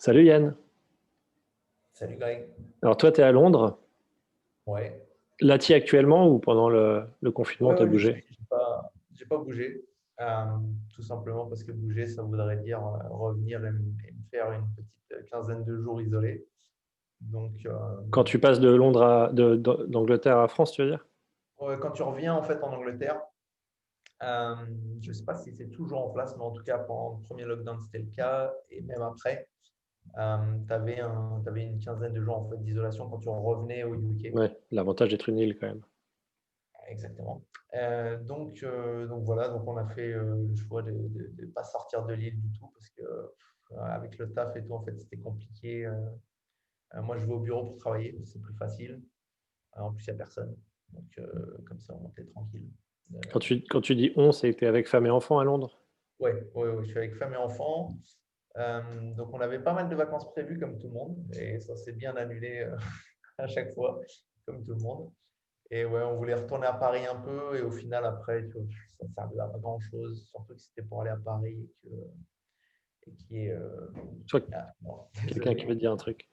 Salut Yann. Salut Greg. Alors toi, tu es à Londres. Ouais. Là, tu es actuellement ou pendant le confinement, Ouais, tu as ouais, j'y bougé? suis. J'ai pas bougé. Tout simplement parce que bouger, ça voudrait dire revenir et me faire une petite quinzaine de jours isolés. Donc, Quand tu passes de Londres d'Angleterre à France, tu veux dire? ouais, quand tu reviens en fait en Angleterre, euh, je sais pas si c'est toujours en place, mais en tout cas pendant le premier lockdown, c'était le cas. Et même après, t'avais une quinzaine de jours en fait, d'isolation quand tu revenais au UK. Ouais, l'avantage d'être une île quand même. Exactement. Donc voilà, donc on a fait le choix de ne pas sortir de l'île du tout parce que avec le taf et tout, en fait, c'était compliqué. Moi, je vais au bureau pour travailler, c'est plus facile. En plus, il n'y a personne. Donc, comme ça, on était tranquille. Euh, Quand tu dis on, c'est que tu es avec femme et enfant à Londres? ouais, je suis avec femme et enfants. Donc, on avait pas mal de vacances prévues comme tout le monde et ça s'est bien annulé à chaque fois, comme tout le monde. Et ouais, on voulait retourner à Paris un peu et au final, après, tu vois, ça ne servait à pas grand-chose, surtout que c'était pour aller à Paris et qui est… Soit Ah, bon, quelqu'un qui désolé. veut te dire un truc.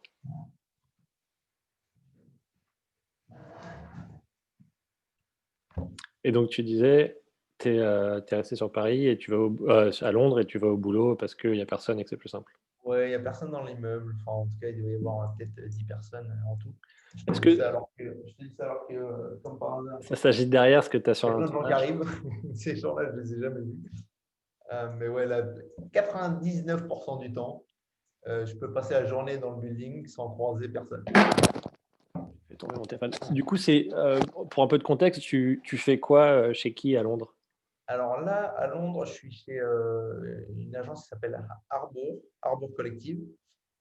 Et donc tu disais, tu es resté sur Paris et tu vas à Londres et tu vas au boulot parce qu'il n'y a personne et que c'est plus simple. Ouais, il n'y a personne dans l'immeuble. Enfin, en tout cas, il doit y avoir peut-être 10 personnes en tout. Je te Est-ce dis ça que alors que, comme par hasard, ça s'agite derrière ce que tu as il sur y a plein de gens qui l'image? arrivent. Ces gens-là, je ne les ai jamais vus. Mais ouais, là, 99% du temps, je peux passer la journée dans le building sans croiser personne. Je vais tomber mon téléphone. Du coup, pour un peu de contexte, tu fais quoi chez qui à Londres? Alors là, à Londres, je suis chez une agence qui s'appelle Arbor Collective.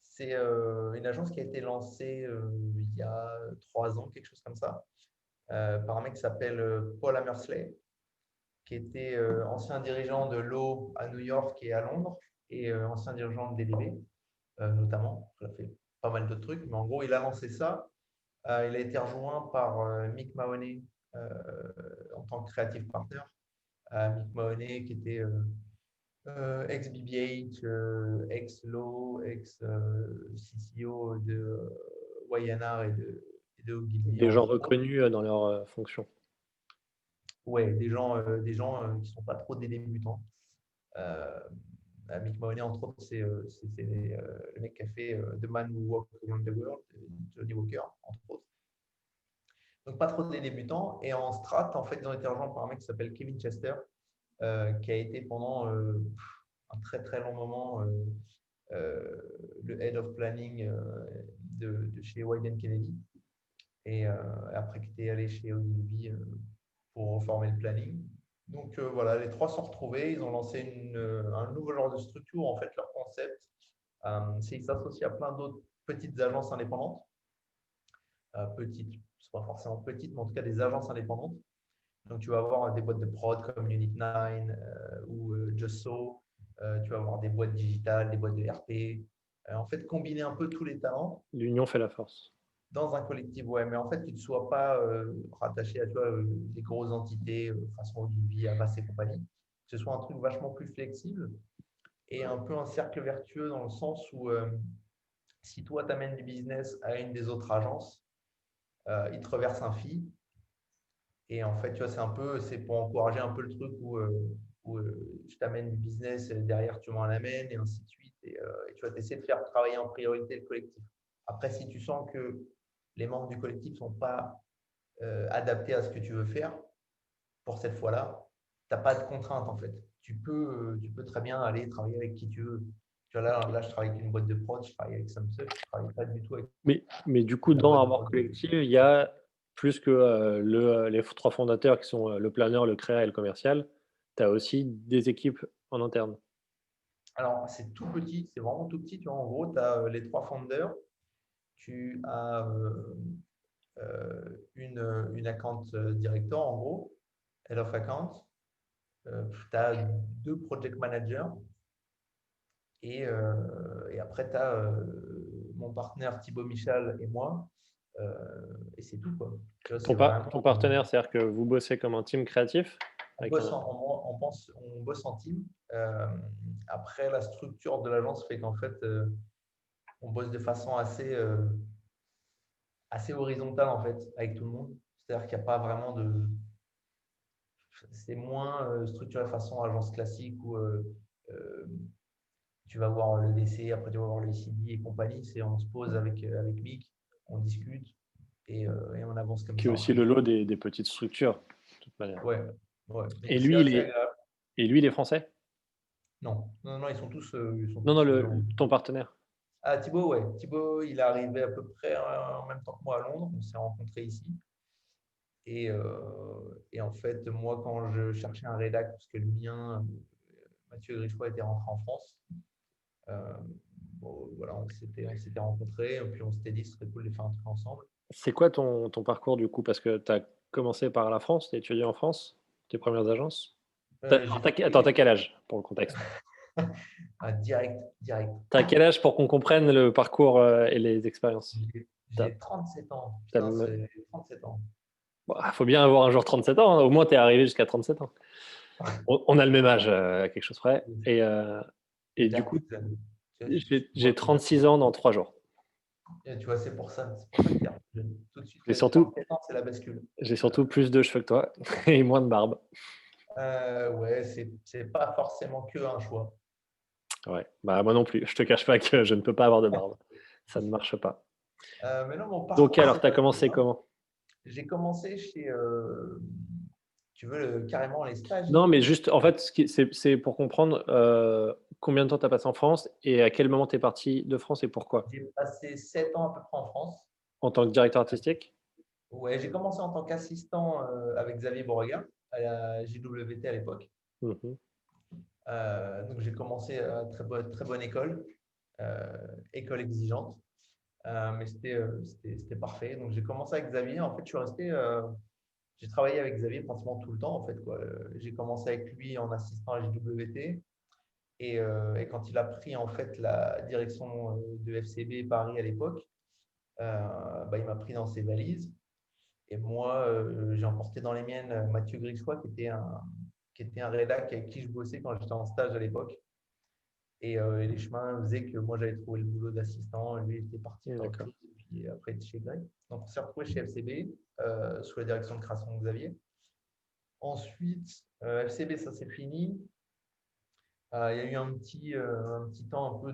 C'est une agence qui a été lancée il y a 3 ans, quelque chose comme ça, par un mec qui s'appelle Paul Hammersley, qui était ancien dirigeant de Lowe à New York et à Londres, et ancien dirigeant de DDB, notamment. Il a fait pas mal de trucs, mais en gros, il a lancé ça. Il a été rejoint par Mick Mahoney en tant que creative partner. Mick Mahoney, qui était ex-BBH, ex-Lowe, ex-CCO de YNR et de Ogilvy, Des gens entre autres. reconnus dans leur fonction. Ouais, des gens qui ne sont pas trop des débutants. Euh, Mick Mahoney, entre autres, c'est le mec qui a fait The Man Who Walked Around the World, Johnny Walker, entre autres. Donc, pas trop des débutants. Et en strat, en fait, ils ont été rejoints par un mec qui s'appelle Kevin Chester, qui a été pendant un très très long moment le head of planning de chez Wyden Kennedy. Et après, qui était allé chez Ogilvy pour reformer le planning. Donc voilà, les trois sont retrouvés. Ils ont lancé un nouveau genre de structure. En fait, leur concept, c'est qu'ils s'associent à plein d'autres petites agences indépendantes. Petites, c'est pas forcément petites, mais en tout cas des agences indépendantes. Donc, tu vas avoir des boîtes de prod comme Unit 9 ou Just So. Tu vas avoir des boîtes digitales, des boîtes de RP. En fait, combiner un peu tous les talents L'union fait la force. dans un collectif. Ouais, mais en fait, tu ne sois pas rattaché à toi, des grosses entités, façon Olivier, Avas et compagnie. Que ce soit un truc vachement plus flexible et un peu un cercle vertueux dans le sens où si toi, tu amènes du business à une des autres agences, ils te reversent un fee. Et en fait, tu vois, c'est pour encourager un peu le truc où je t'amène du business, et derrière tu m'en amènes, et ainsi de suite. Et tu vas essayer de faire travailler en priorité le collectif. Après, si tu sens que les membres du collectif ne sont pas adaptés à ce que tu veux faire, pour cette fois-là, tu n'as pas de contrainte en fait. Tu peux très bien aller travailler avec qui tu veux. Tu vois, là, je travaille avec une boîte de prod, je travaille avec Samsung, je ne travaille pas du tout avec Mais du coup, la dans boîte de Arbor prod. Collective, il y a plus que les trois fondateurs qui sont le planeur, le créa et le commercial, tu as aussi des équipes en interne. Alors, c'est tout petit, c'est vraiment tout petit. Tu vois, en gros, tu as les trois founders, tu as une account director, en gros, head of account. Tu as deux project managers et après, tu as mon partenaire Thibaut Michal et moi. Et c'est tout, quoi. Tu vois, c'est vraiment. Ton partenaire, c'est-à-dire que vous bossez comme un team créatif On avec bosse un… on bosse en team. Après, la structure de l'agence fait qu'en fait, on bosse de façon assez horizontale en fait avec tout le monde. C'est-à-dire qu'il n'y a pas vraiment de. C'est moins structuré de façon agence classique où euh, tu vas voir le DC, après tu vas voir le CD et compagnie. On se pose avec Mick, on discute et on avance comme Qui est ça en aussi fait. le lot des petites structures, de toute manière. Ouais, ouais. Et Donc c'est lui, il assez est, agréable. et lui, il est français? Non, non, non, ils sont Non, non, tous en. ton partenaire. Ah, Thibaut, ouais. Thibaut, il est arrivé à peu près en même temps que moi à Londres. On s'est rencontrés ici. Et en fait, moi, quand je cherchais un rédac, parce que le mien, Mathieu Grichois, était rentré en France, euh, bon, voilà, on s'était rencontrés, et puis on s'était dit que ce serait cool de faire un truc ensemble. C'est quoi ton parcours du coup? Parce que tu as commencé par la France, tu as étudié en France, tes premières agences? J'ai Attends, fait t'as quel âge pour le contexte? direct, direct. T'as quel âge pour qu'on comprenne le parcours et les expériences? T'as, J'ai 37 ans. t'as Putain, le- c'est 37 ans. Bon, faut bien avoir un jour 37 ans, hein. Au moins tu es arrivé jusqu'à 37 ans. On a le même âge à quelque chose près. Et du Hyper coup, plus jeune. Tu j'ai vois, 36 ans dans 3 jours. et tu vois, c'est pour ça que tu es jeune. Tout de suite, J'ai les surtout, 37 ans, c'est la bascule. j'ai surtout plus de cheveux que toi et moins de barbe. Ouais, c'est pas forcément que un choix. Ouais, bah moi non plus. Je te cache pas que je ne peux pas avoir de barbe. Ça ne marche pas. Mais non, mon Donc parcours alors, s'est tu as passé commencé bien. comment? J'ai commencé chez, tu veux, carrément les stages et Non, mais tout. juste, en fait, c'est pour comprendre combien de temps tu as passé en France et à quel moment tu es parti de France et pourquoi. J'ai passé 7 ans à peu près en France. En tant que directeur artistique? Ouais, j'ai commencé en tant qu'assistant avec Xavier Beauregard à la JWT à l'époque. Mhm. Donc j'ai commencé à très bonne école, école exigeante. Mais c'était parfait. Donc j'ai commencé avec Xavier. En fait, j'ai travaillé avec Xavier pratiquement tout le temps. En fait, quoi. J'ai commencé avec lui en assistant à JWT. Et quand il a pris en fait la direction de FCB Paris à l'époque, bah, il m'a pris dans ses valises. Et moi, j'ai emporté dans les miennes Mathieu Grichois, qui était un rédac avec qui je bossais quand j'étais en stage à l'époque. Et les chemins faisaient que moi, j'avais trouvé le boulot d'assistant. Lui, il était parti faire autre D'accord. chose. Et puis après, il était chez Grey. Donc, on s'est retrouvé chez FCB sous la direction de Crasson Xavier. Ensuite, FCB, ça s'est fini. Il y a eu un petit temps un peu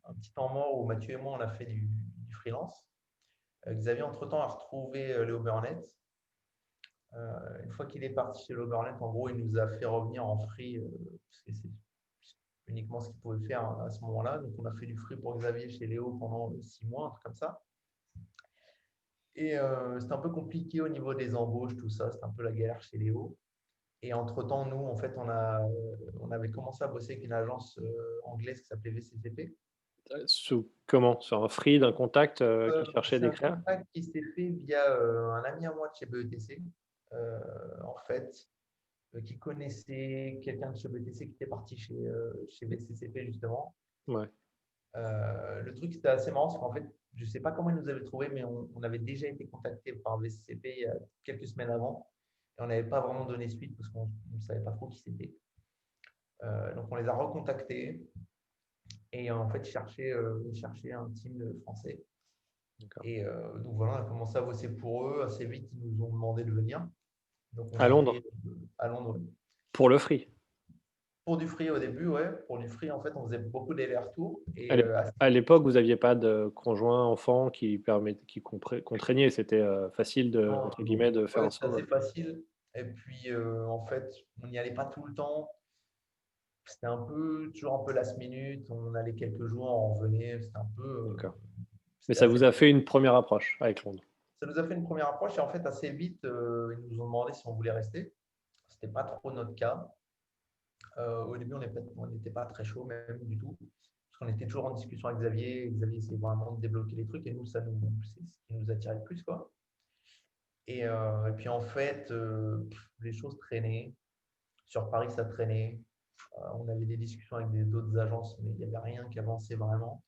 un petit temps mort où Mathieu et moi, on a fait du freelance. Xavier, entre-temps, a retrouvé Léo Burnett. Une fois qu'il est parti chez Léo Burnett, en gros, il nous a fait revenir en free, parce que c'est uniquement ce qu'il pouvait faire à ce moment-là. Donc, on a fait du free pour Xavier chez Léo pendant 6 mois, un truc comme ça. Et c'était un peu compliqué au niveau des embauches, tout ça. C'était un peu la galère chez Léo. Et entre-temps, nous, en fait, on avait commencé à bosser avec une agence anglaise qui s'appelait VCCP. Comment? Sur un free d'un contact qui cherchait C'est des un créas? contact qui s'est fait via un ami à moi de chez BETC, en fait, qui connaissait quelqu'un de chez BETC qui était parti chez VCCP, justement. Ouais. Le truc, c'était assez marrant, c'est qu'en fait, je ne sais pas comment ils nous avaient trouvé, mais on avait déjà été contacté par VCCP il y a quelques semaines avant. Et on n'avait pas vraiment donné suite parce qu'on ne savait pas trop qui c'était. Donc, on les a recontactés et en fait, ils cherchaient un team français. D'accord. Et donc, voilà, on a commencé à bosser pour eux. Assez vite, ils nous ont demandé de venir. Donc, on À a Londres? fait à Londres. Pour le free? Pour du free au début, ouais. Pour du free, en fait, on faisait beaucoup d'allers-retours. À Et l'ép- assez à vite, l'époque, vous n'aviez pas de conjoint, enfant qui contraignait. C'était facile entre non. guillemets, de faire Ouais, c'était ensemble. assez facile. Et puis, en fait, on n'y allait pas tout le temps. C'était toujours un peu last minute. On allait quelques jours, on revenait. D'accord. Mais C'était ça assez vous a fait compliqué. une première approche avec Londres. Ça nous a fait une première approche et en fait, assez vite, ils nous ont demandé si on voulait rester. Ce n'était pas trop notre cas. Au début, on n'était pas très chaud, même du tout. Parce qu'on était toujours en discussion avec Xavier. Xavier, c'est vraiment de débloquer les trucs et nous, c'est ce qui nous attirait le plus, quoi. Et puis en fait, les choses traînaient. Sur Paris, ça traînait. On avait des discussions avec d'autres agences, mais il n'y avait rien qui avançait vraiment.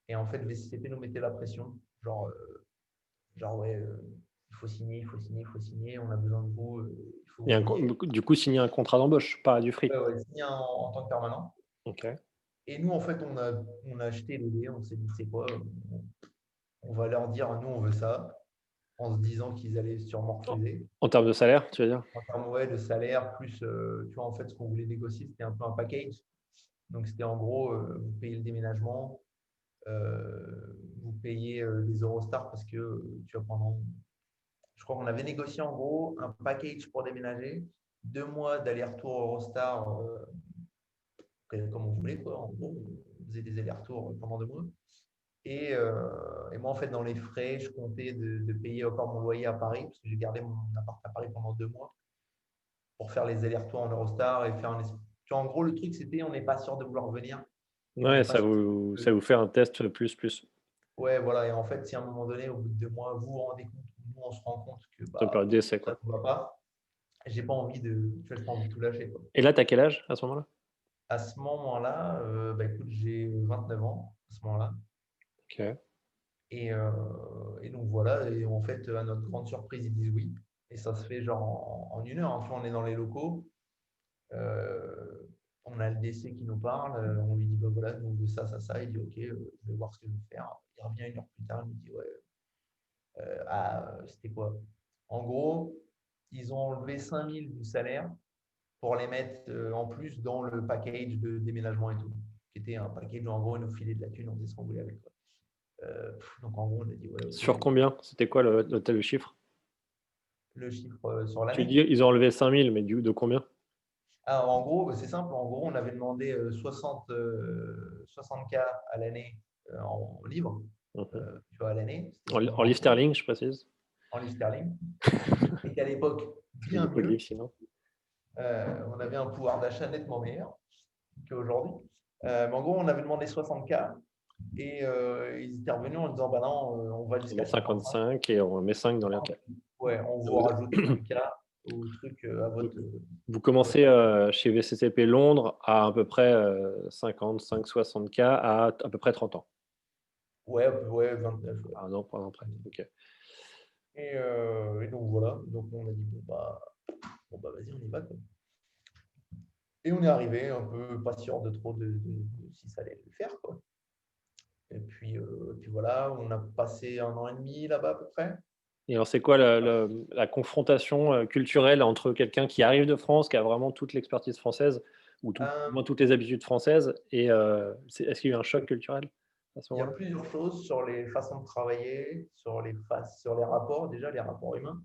Et en fait, VCCP nous mettait la pression. Genre ouais, il faut signer, il faut signer, il faut signer. On a besoin de vous. Il faut que vous veniez. Du coup, signer un contrat d'embauche, pas du free. Ouais, ouais, signer en tant que permanent. Ok. Et nous, en fait, on a acheté l'idée, on s'est dit, c'est quoi, on va leur dire, nous, on veut ça, en se disant qu'ils allaient sûrement refuser. En termes de salaire, tu veux dire? En termes ouais, de salaire, plus, tu vois, en fait, ce qu'on voulait négocier, c'était un peu un package. Donc, c'était en gros, vous payez le déménagement, vous payez les Eurostars parce que tu vas pendant. Je crois qu'on avait négocié en gros un package pour déménager, 2 mois d'aller-retour Eurostar, comme on voulait, quoi. En gros, on faisait des allers-retours pendant 2 mois. Et moi, en fait, dans les frais, je comptais de payer encore mon loyer à Paris, parce que j'ai gardé mon appart à Paris pendant 2 mois pour faire les allers-retours en Eurostar et faire un. Tu vois, en gros, le truc, c'était on n'est pas sûr de vouloir venir et on n'est Ouais, pas ça sûr vous que. ça vous fait un test plus. Ouais, voilà. Et en fait, si à un moment donné, au bout de 2 mois, vous vous rendez compte, nous, on se rend compte que C'est une période d'essai, ça quoi. ne va pas, j'ai pas envie de, tu vois, j'ai pas envie de tout lâcher, quoi. Et là, tu as quel âge à ce moment-là? À ce moment-là, écoute, j'ai 29 ans à ce moment-là. OK. Et donc voilà, et en fait, à notre grande surprise, ils disent oui. Et ça se fait genre en 1 heure, hein. Tu vois, on est dans les locaux, euh, on a le DC qui nous parle, on lui dit, bah voilà, nous on veut ça, ça, ça. Il dit, ok, je vais voir ce que je vais faire. Il revient 1 heure plus tard, il me dit, ouais, c'était quoi? En gros, ils ont enlevé 5 000 du salaire pour les mettre en plus dans le package de déménagement et tout, qui était un package où en gros, ils nous filaient de la thune, on faisait ce qu'on voulait avec, quoi. Donc en gros, on a dit, ouais, ok, Sur combien? C'était quoi le chiffre? le chiffre sur Tu l'année. dis ils ont enlevé 5 000, mais du de combien? Ah, en gros, c'est simple. En gros, on avait demandé 60K à l'année en livres, Mmh. tu vois, à l'année. C'était ce En qu'on livres demandait sterling, je précise. en livres sterling. Et qu'à l'époque, Parce qu'il y a bien beaucoup de livres mieux. sinon. On avait un pouvoir d'achat nettement meilleur qu'aujourd'hui. Mais en gros, on avait demandé 60K et ils étaient revenus en disant, bah non, on va On jusqu'à met 55. 55 et on met 5 dans les OK. Ouais, on vous Vous rajoute 5K au truc à donc votre. vous À votre commencez, chez VCCP Londres à peu près, 55-60 K à peu près 30 ans. Ouais, ouais, 29. Ouais. 1 an par an près. OK. Et donc voilà, donc on a dit bon bah vas-y, on y va, quoi. Et on est arrivé un peu pas sûr de trop de si ça allait le faire, quoi. Et puis voilà, on a passé 1 an et demi là-bas à peu près. Et alors c'est quoi la confrontation, culturelle entre quelqu'un qui arrive de France, qui a vraiment toute l'expertise française ou tout au Euh, moins toutes les habitudes françaises et est-ce qu'il y a eu un choc culturel à ce il y a moment-là? plusieurs choses sur les façons de travailler, sur les rapports, déjà les rapports humains.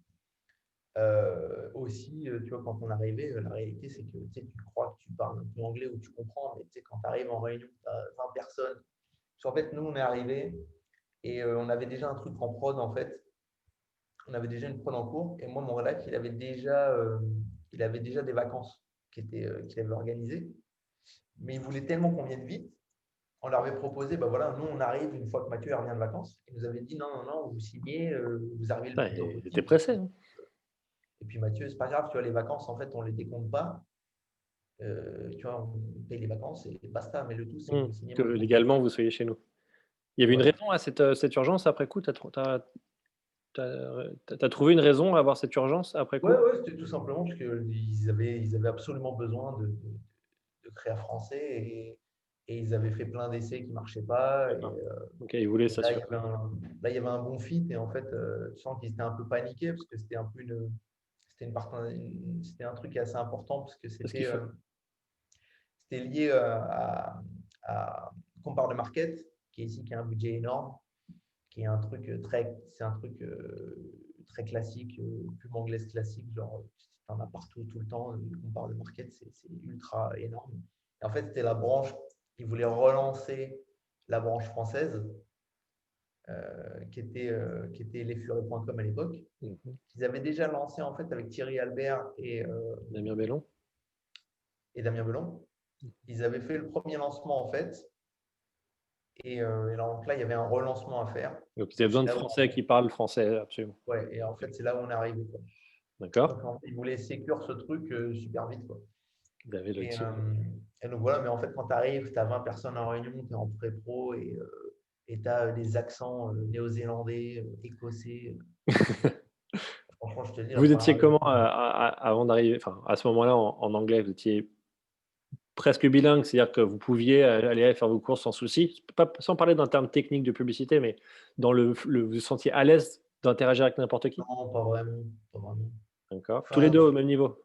Aussi, tu vois, quand on est arrivé, la réalité, c'est que tu sais, tu crois que tu parles un peu anglais ou tu comprends, mais tu sais, quand tu arrives en réunion, tu as 20 personnes. Parce qu'en fait, nous, on est arrivé et on avait déjà un truc en prod, en fait. On avait déjà une prod en cours. Et moi, mon rédac, il avait déjà des vacances qu'il avait organisées. Mais il voulait tellement qu'on vienne vite. On leur avait proposé, bah voilà, nous, on arrive une fois que Mathieu revient de vacances. Il nous avait dit, non, non, non, vous signez, vous arrivez le Putain, plus tôt il était possible. pressé, hein. Et puis Mathieu, c'est pas grave, tu vois, les vacances, en fait, on les décompte pas. Tu vois, on paye les vacances et basta. Mais le tout, c'est que Mmh. vous signez Que moi le contrat. légalement vous soyez chez nous. Il y avait une Ouais. raison à cette urgence après coup? Tu as trouvé une raison à avoir cette urgence après Ouais, coup? ouais, c'était tout simplement parce qu'ils avaient absolument besoin de créa français et ils avaient fait plein d'essais qui ne marchaient pas. D'accord. OK, ils voulaient Et là, il y s'assurer. avait un bon fit. Et en fait, tu sens qu'ils étaient un peu paniqués parce que c'était un truc assez important parce que Parce qu'il faut c'était lié à Compare the Market, qui a un budget énorme, qui est un truc c'est un truc très classique, pub anglaise classique, genre tu en as partout tout le temps. Compare the Market, c'est ultra énorme. Et en fait, c'était la branche, ils voulaient relancer la branche française, qui était lesfurets.com à l'époque. mmh Ils avaient déjà lancé en fait avec Thierry Albert Damien Bellon? et Damien Belon. Ils avaient fait le premier lancement en fait. Et donc là, il y avait un relancement à faire. Donc ils avaient Et besoin c'est de là où, Français qui parlent français, absolument. ouais, et en fait, c'est là où on est arrivé, quoi. D'accord. Donc, ils voulaient sécure ce truc super vite, quoi. Vous avez le Et, team. et donc voilà, mais en fait, quand tu arrives, tu as 20 personnes en réunion, tu es en pré-pro et tu as des accents néo-zélandais, écossais. Franchement, je te dis, la Vous première étiez comment, réunion. avant d'arriver enfin, à ce moment-là en anglais? Vous étiez presque bilingue, c'est-à-dire que vous pouviez aller faire vos courses sans souci? Pas sans parler d'un terme technique de publicité, mais dans vous vous sentiez à l'aise d'interagir avec n'importe qui? Non, pas vraiment, pas vraiment. D'accord. Tous les Enfin, 2 au même niveau?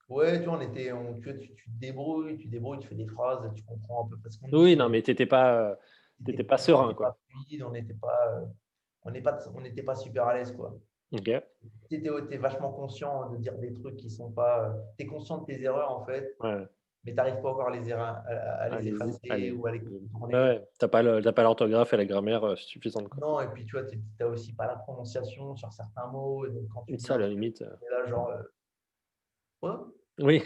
ouais, tu vois, tu vois, tu te débrouilles, tu fais des phrases, tu comprends à peu près ce qu'on te Oui, dit, non, mais mais tu pas on serein, n'était pas quoi? fluide, on n'était pas super à l'aise, quoi. OK. Tu es vachement conscient de dire des trucs qui sont pas. Tu es conscient de tes erreurs, en fait, Ouais. mais tu n'arrives pas encore à les Allez-y, effacer allez. ou à les Ouais, contourner. ouais, tu pas l'orthographe et la grammaire, suffisante, quoi. Non, et puis tu vois, tu n'as aussi pas la prononciation sur certains mots, et donc quand tu dis Ça, à un la truc, limite, tu es là, genre, quoi? oui.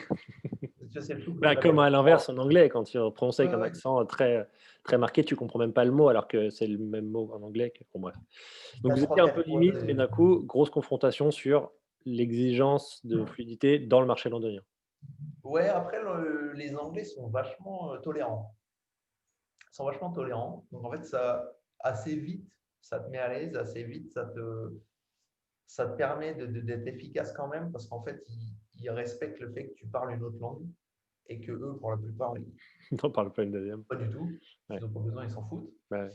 Tu vois, c'est le truc où tu Bah, comme répètes à trois. l'inverse en anglais, quand tu prononces Ouais, avec un ouais, accent, très marqué, tu comprends même pas le mot alors que c'est le même mot en anglais bon bref. tu Donc as vous étiez un 3-4 peu fois. limite, mais d'un coup, grosse confrontation sur l'exigence de fluidité dans le marché londonien. Ouais, après, les Anglais sont vachement tolérants. Ils sont vachement tolérants. Donc, en fait, assez vite, ça te met à l'aise, assez vite, ça te permet d'être efficace quand même parce qu'en fait, ils respectent le fait que tu parles une autre langue et que eux, pour la plupart, N'en parle pas une deuxième. pas du tout. Ils Ouais, n'ont pas besoin, ils s'en foutent. bah,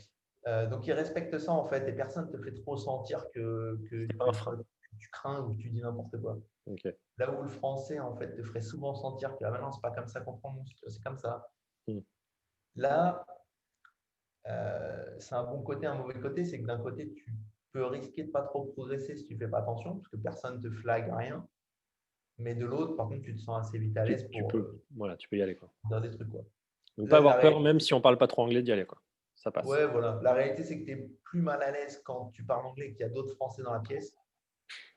ouais. Donc, ils respectent ça en fait et personne ne te fait trop sentir C'est pas un frein. que tu crains ou que tu dis n'importe quoi. OK. Là où le français, en fait, te ferait souvent sentir que ah, ben non, c'est pas comme ça qu'on prononce, c'est comme ça. Mmh. Là, c'est un bon côté, un mauvais côté, c'est que d'un côté, tu peux risquer de pas trop progresser si tu fais pas attention, parce que personne te flague rien. Mais de l'autre, par contre, tu te sens assez vite à l'aise Tu pour peux voilà, tu peux y aller, quoi. dire des trucs, quoi. Donc pas Là, avoir peur, même si on parle pas trop anglais, d'y aller, quoi. Ça passe. ouais, voilà. La réalité, c'est que tu es plus mal à l'aise quand tu parles anglais et qu'il y a d'autres Français dans la pièce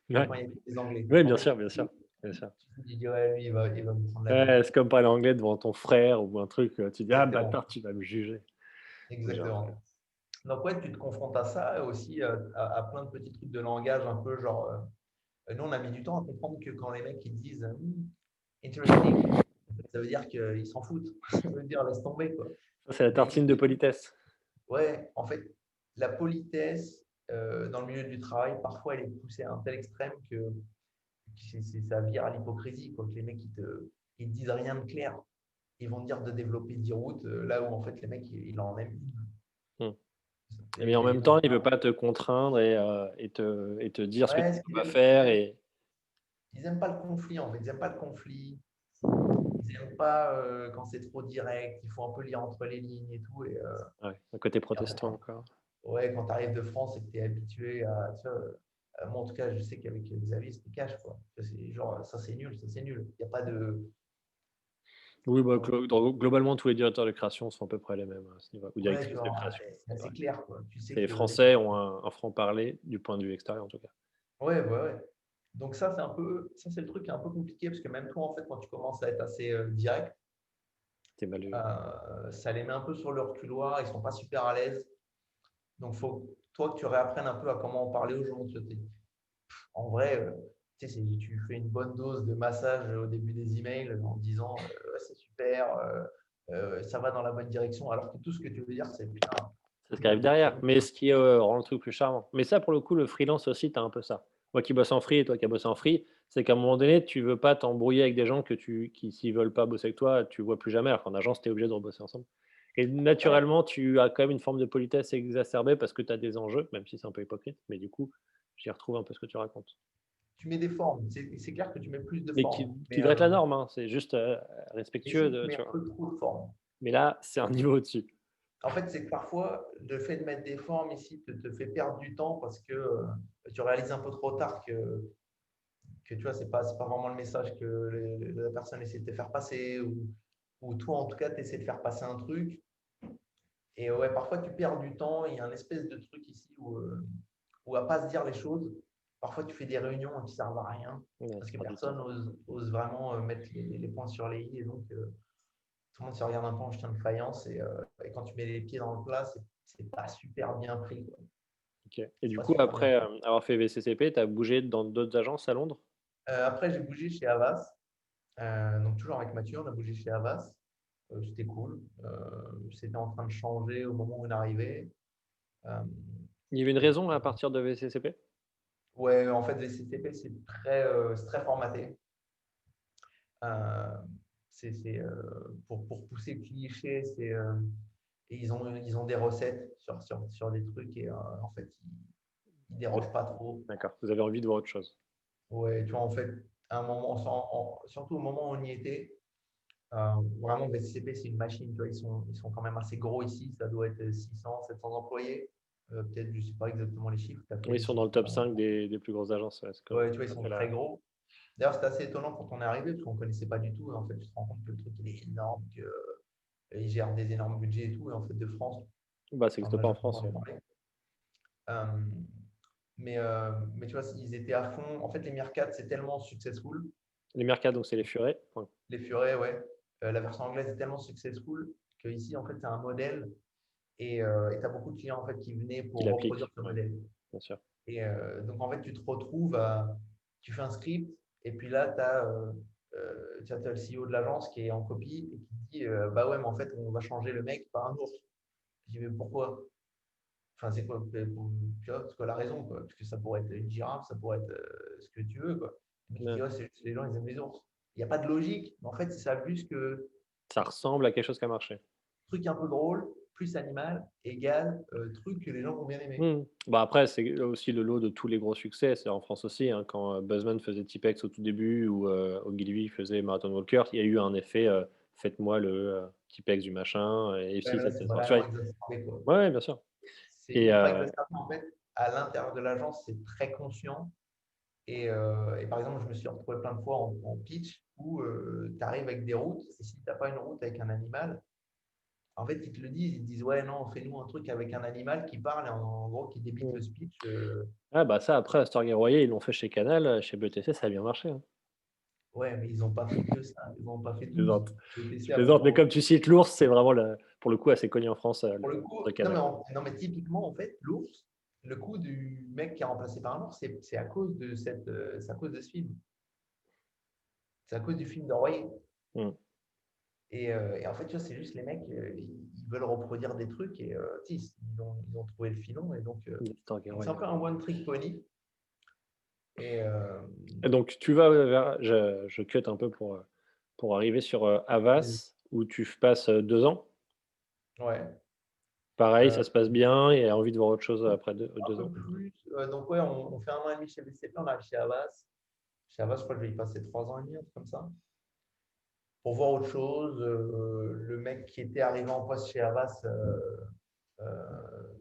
que Ouais. quand il y a que des Anglais. Ouais, En bien fait, sûr, bien sûr, bien sûr. tu te dis, ouais, lui, il va me prendre la tête. Ouais, c'est comme parler anglais devant ton frère ou un truc, tu dis: «Ah Exactement. bâtard, tu vas me juger». Oui, j'ai un Exactement. Donc, ouais, tu te confrontes à ça et aussi à plein de petits trucs de langage un peu genre. Nous, on a mis du temps à comprendre que quand les mecs ils disent interesting, ça veut dire qu'ils s'en foutent. Ça veut dire laisse tomber, quoi. Ça, c'est la Mais tartine de politesse. ouais, en fait, la politesse dans le milieu du travail, parfois, elle est poussée à un tel extrême que ça vire à l'hypocrisie, quoi. Que les mecs ils te disent rien de clair. Ils vont te dire de développer 10 routes, là où en fait les mecs ils en aiment une. Mmh. Mais en Et même donc, temps, il veut pas te contraindre et te dire ce que tu ouais, peux pas faire et ils aiment pas le conflit, en fait. Ils aiment pas le conflit. Ils n'aiment pas quand c'est trop direct, il faut un peu lire entre les lignes et tout. ouais, un côté Et en fait, protestant encore. ouais, quand tu arrives de France et que tu es habitué à. Tu vois, moi, en tout cas, je sais qu'avec Xavier, c'était cash, quoi. C'est genre, ça c'est nul, ça c'est nul. Il n'y a pas de. Oui, bah, on- globalement, tous les directeurs de création sont à peu près les mêmes à ce niveau ou Ouais, tu directrices de vois, création, c'est c'est assez vrai. clair, quoi. Tu sais C'est les que les Français ont un franc-parler du point de vue extérieur, en tout cas. Ouais, ouais, ouais. Donc, ça, ça, c'est le truc qui est un peu compliqué parce que même toi, en fait, quand tu commences à être assez direct, Tu mal vu. ça les met un peu sur le reculoir, ils sont pas super à l'aise. Donc, faut toi que tu réapprennes un peu à comment en parler aux gens. En vrai, tu sais, tu fais une bonne dose de massage au début des emails en disant ouais, c'est super, ça va dans la bonne direction. Alors que tout ce que tu veux dire, c'est putain, C'est ce qui il a arrive fait ça. derrière, mais ce qui, rend le truc plus charmant. Mais ça, pour le coup, le freelance aussi, tu as un peu ça. Moi qui bosse en free et toi qui as bossé en free, c'est qu'à un moment donné, tu veux pas t'embrouiller avec des gens qui s'ils veulent pas bosser avec toi, tu vois plus jamais, alors qu'en agence, tu es obligé de rebosser ensemble et Ouais, naturellement, tu as quand même une forme de politesse exacerbée parce que tu as des enjeux, même si c'est un peu hypocrite, mais du coup, j'y retrouve un peu ce que tu racontes. tu mets des formes. C'est clair que tu mets plus de Mais formes. qui devrait être la norme, hein, c'est juste, Mais respectueux ici, tu de mets tu un vois? peu trop de formes. Mais là, c'est un niveau au-dessus. En fait, c'est que parfois, le fait de mettre des formes ici te fait perdre du temps parce que tu réalises un peu trop tard que tu vois, c'est pas vraiment le message que la personne essaie de te faire passer ou toi, en tout cas, tu essaies de faire passer un truc. Et ouais, parfois, tu perds du temps. Il y a un espèce de truc ici où à pas se dire les choses. Parfois, tu fais des réunions qui ne servent à rien Ouais, parce tu que perds du temps. personne ose vraiment mettre les points sur les i. Et donc, tout le monde se regarde un peu en chien de faïence. Et quand tu mets les pieds dans le plat, c'est pas super bien pris, quoi. OK et C'est du pas coup, super bien après, pris. avoir fait VCCP, tu as bougé dans d'autres agences à Londres? Après, j'ai bougé chez Havas. Donc, toujours avec Mathieu, on a bougé chez Havas. C'était cool. C'était en train de changer au moment où on arrivait. Euh, Il y avait une raison à partir de VCCP? Ouais, en fait, VCTP, c'est très formaté. Euh, pour pousser le cliché, et ils ont des recettes sur des trucs et en fait, ils dérogent pas trop. D'accord. Vous avez envie de voir autre chose. Ouais, tu vois, en fait, à un moment, surtout au moment où on y était, vraiment, BCCP, c'est une machine. Tu vois, ils sont quand même assez gros ici. Ça doit être 600, 700 employés. Peut-être, je ne sais pas exactement les chiffres. Tu as fait Oui, ils les sont dans chiffres. le top 5 des plus grosses agences. Ouais, Ouais, tu vois, ils ça sont fait très gros. D'ailleurs, c'était assez étonnant quand on est arrivé parce qu'on ne connaissait pas du tout. Et en fait, tu te rends compte que le truc, il est énorme, qu'ils gèrent des énormes budgets et tout. Et en fait, de France, Bah, ça on n'existe n'a pas en jamais France. entendu parler. Euh, mais tu vois, ils étaient à fond. En fait, les Meerkat, c'est tellement successful. Les Mercats, donc c'est les furets. Point. Les Furets, ouais. La version anglaise est tellement successful qu'ici, en fait, c'est un modèle. Et tu as beaucoup de clients en fait, qui venaient Qui pour reproduire l'appliquent. ce Ouais, modèle. bien sûr. Et donc, en fait, tu te retrouves, tu fais un script, et puis là, tu as le CEO de l'agence qui est en copie et qui dit bah ouais, mais en fait, on va changer le mec par un ours. Je dis mais pourquoi? Enfin, c'est quoi, tu vois, c'est quoi la raison quoi? Parce que ça pourrait être une girafe, ça pourrait être ce que tu veux. Quoi. Le mec il Ouais. dit ouais, les gens, ils aiment les ours. Il n'y a pas de logique, mais en fait, c'est ça juste que Ça ressemble à quelque chose qui a marché. truc un peu drôle, plus animal, égale truc que les gens vont bien aimer. Mmh. Bah, après, c'est aussi le lot de tous les gros succès. C'est en France aussi, hein, quand, Buzzman faisait Tipex au tout début ou, Ogilvy faisait Marathon Walker, il y a eu un effet, «Faites-moi le, Tipex du machin» et Ouais, si mais là, ça c'est enfin, tu vois? vraiment exacerbé, quoi. Ouais, ouais, bien sûr et C'est pas exacerbé, en fait, à l'intérieur de l'agence, c'est très conscient. Et par exemple, je me suis retrouvé plein de fois en pitch où tu arrives avec des routes, et si tu n'as pas une route avec un animal, en fait, ils te le disent, ils te disent, ouais, non, fais-nous un truc avec un animal qui parle et en gros qui débite mmh. le speech. Ah bah, ça après Astor Royer, ils l'ont fait chez Canal, chez BETC, ça a bien marché, hein. Ouais, mais ils n'ont pas fait que ça, ils n'ont pas fait Je 12. plaisante. Je BTC a plaisante, mais vraiment. comme tu cites l'ours, c'est vraiment le pour le coup assez connu en France, Pour le de coup, non mais, Canal. non, mais typiquement, en fait, l'ours, le coup du mec qui est remplacé par un ours, c'est à cause de c'est à cause de ce film. C'est à cause du film de Royer. Mmh. Et en fait, tu vois, c'est juste les mecs, ils veulent reproduire des trucs et tu sais, ils ont trouvé le filon. Et Astor donc c'est un Royer. peu un one trick pony. Et Et donc tu vas vers je cut un peu pour arriver sur, Havas où tu passes, 2 ans. ouais, Pareil, euh, ça se passe bien et a envie de voir autre chose après un 2 peu ans? plus. Donc, ouais, on fait un an et demi chez BCP, on arrive chez Havas. Chez Havas, je crois que je vais y passer 3 ans et demi, un truc comme ça, pour voir autre chose. Le mec qui était arrivé en poste chez Havas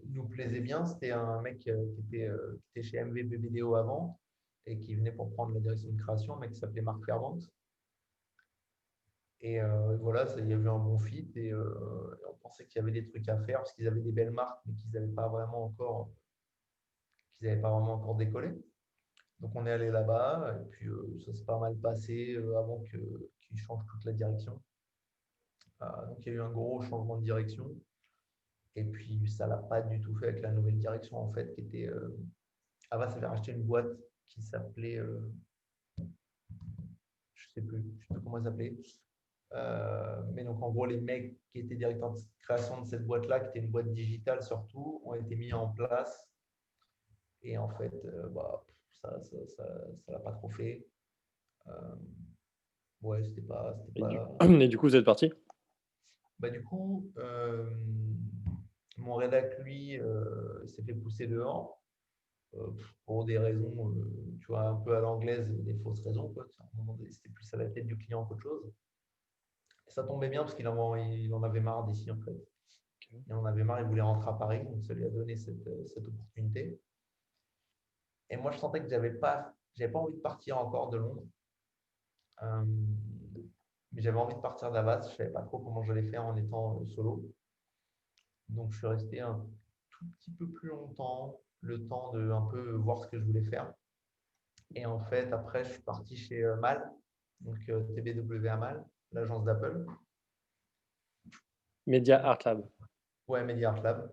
nous plaisait bien. C'était un mec qui était chez MVB Vidéo avant et qui venait pour prendre la direction de création, un mec qui s'appelait Marc Fervent. Et voilà, il y avait un bon fit et on pensait qu'il y avait des trucs à faire parce qu'ils avaient des belles marques, mais qu'ils n'avaient pas vraiment encore décollé. Donc on est allé là-bas et puis ça s'est pas mal passé avant qu'ils changent toute la direction. Donc il y a eu un gros changement de direction et puis ça l'a pas du tout fait avec la nouvelle direction en fait qui était Avas avait racheté une boîte qui s'appelait je sais plus comment elle s'appelait. Mais donc, en gros, les mecs qui étaient directeurs de création de cette boîte-là, qui était une boîte digitale surtout, ont été mis en place. Et en fait, bah, ça l'a pas trop fait. Euh, ouais, c'était pas, c'était Et du pas. et du coup, vous êtes partis? Bah, du coup, mon rédac, lui, s'est fait pousser dehors pour des raisons, tu vois, un peu à l'anglaise, des fausses raisons. Quoi. À un moment donné, c'était plus à la tête du client qu'autre chose. Et ça tombait bien parce qu'il en avait marre d'ici, en fait. Il en avait marre, il voulait rentrer à Paris, donc ça lui a donné cette opportunité. Et moi, je sentais que j'avais pas envie de partir encore de Londres, euh, mais j'avais envie de partir d'Avas. Je ne savais pas trop comment j'allais faire en étant solo. Donc, je suis resté un tout petit peu plus longtemps, le temps de un peu voir ce que je voulais faire. Et en fait, après, je suis parti chez MAL, donc TBW à MAL, l'agence d'Apple. Media Art Lab. Ouais, Media Art Lab.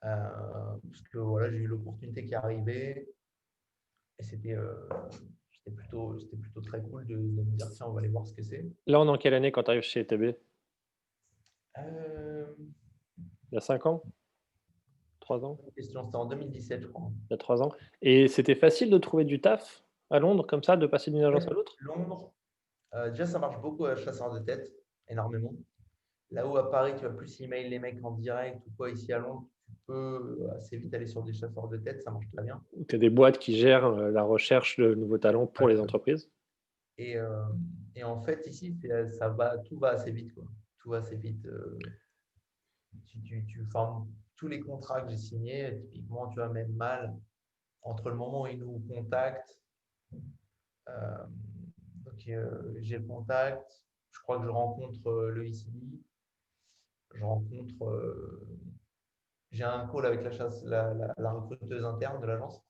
Parce que voilà, j'ai eu l'opportunité qui est arrivée. Et c'était plutôt très cool de me dire, tiens, on va aller voir ce que c'est. Là, on est en quelle année quand tu arrives chez TB? Euh, Il y a 5 ans? 3 ans? Bonne question, c'était en 2017, je crois. Il y a 3 ans et c'était facile de trouver du taf à Londres comme ça, de passer d'une En agence fait, à l'autre? Londres, Déjà, ça marche beaucoup à chasseur de tête, énormément. Là où à Paris, tu vas plus email les mecs en direct ou quoi, ici à Londres, tu peux assez vite aller sur des chasseurs de tête, ça marche très bien. Tu as des boîtes qui gèrent la recherche de nouveaux talents pour les Ouais. entreprises. Et, euh, et en fait, ici, ça va, tout va assez vite, quoi. Tout va assez vite. Enfin, tous les contrats que j'ai signés, typiquement, tu vois, même mal, entre le moment où ils nous contactent, euh, donc j'ai le contact, je crois que je rencontre le ECD, je rencontre, j'ai un call avec la recruteuse interne de l'agence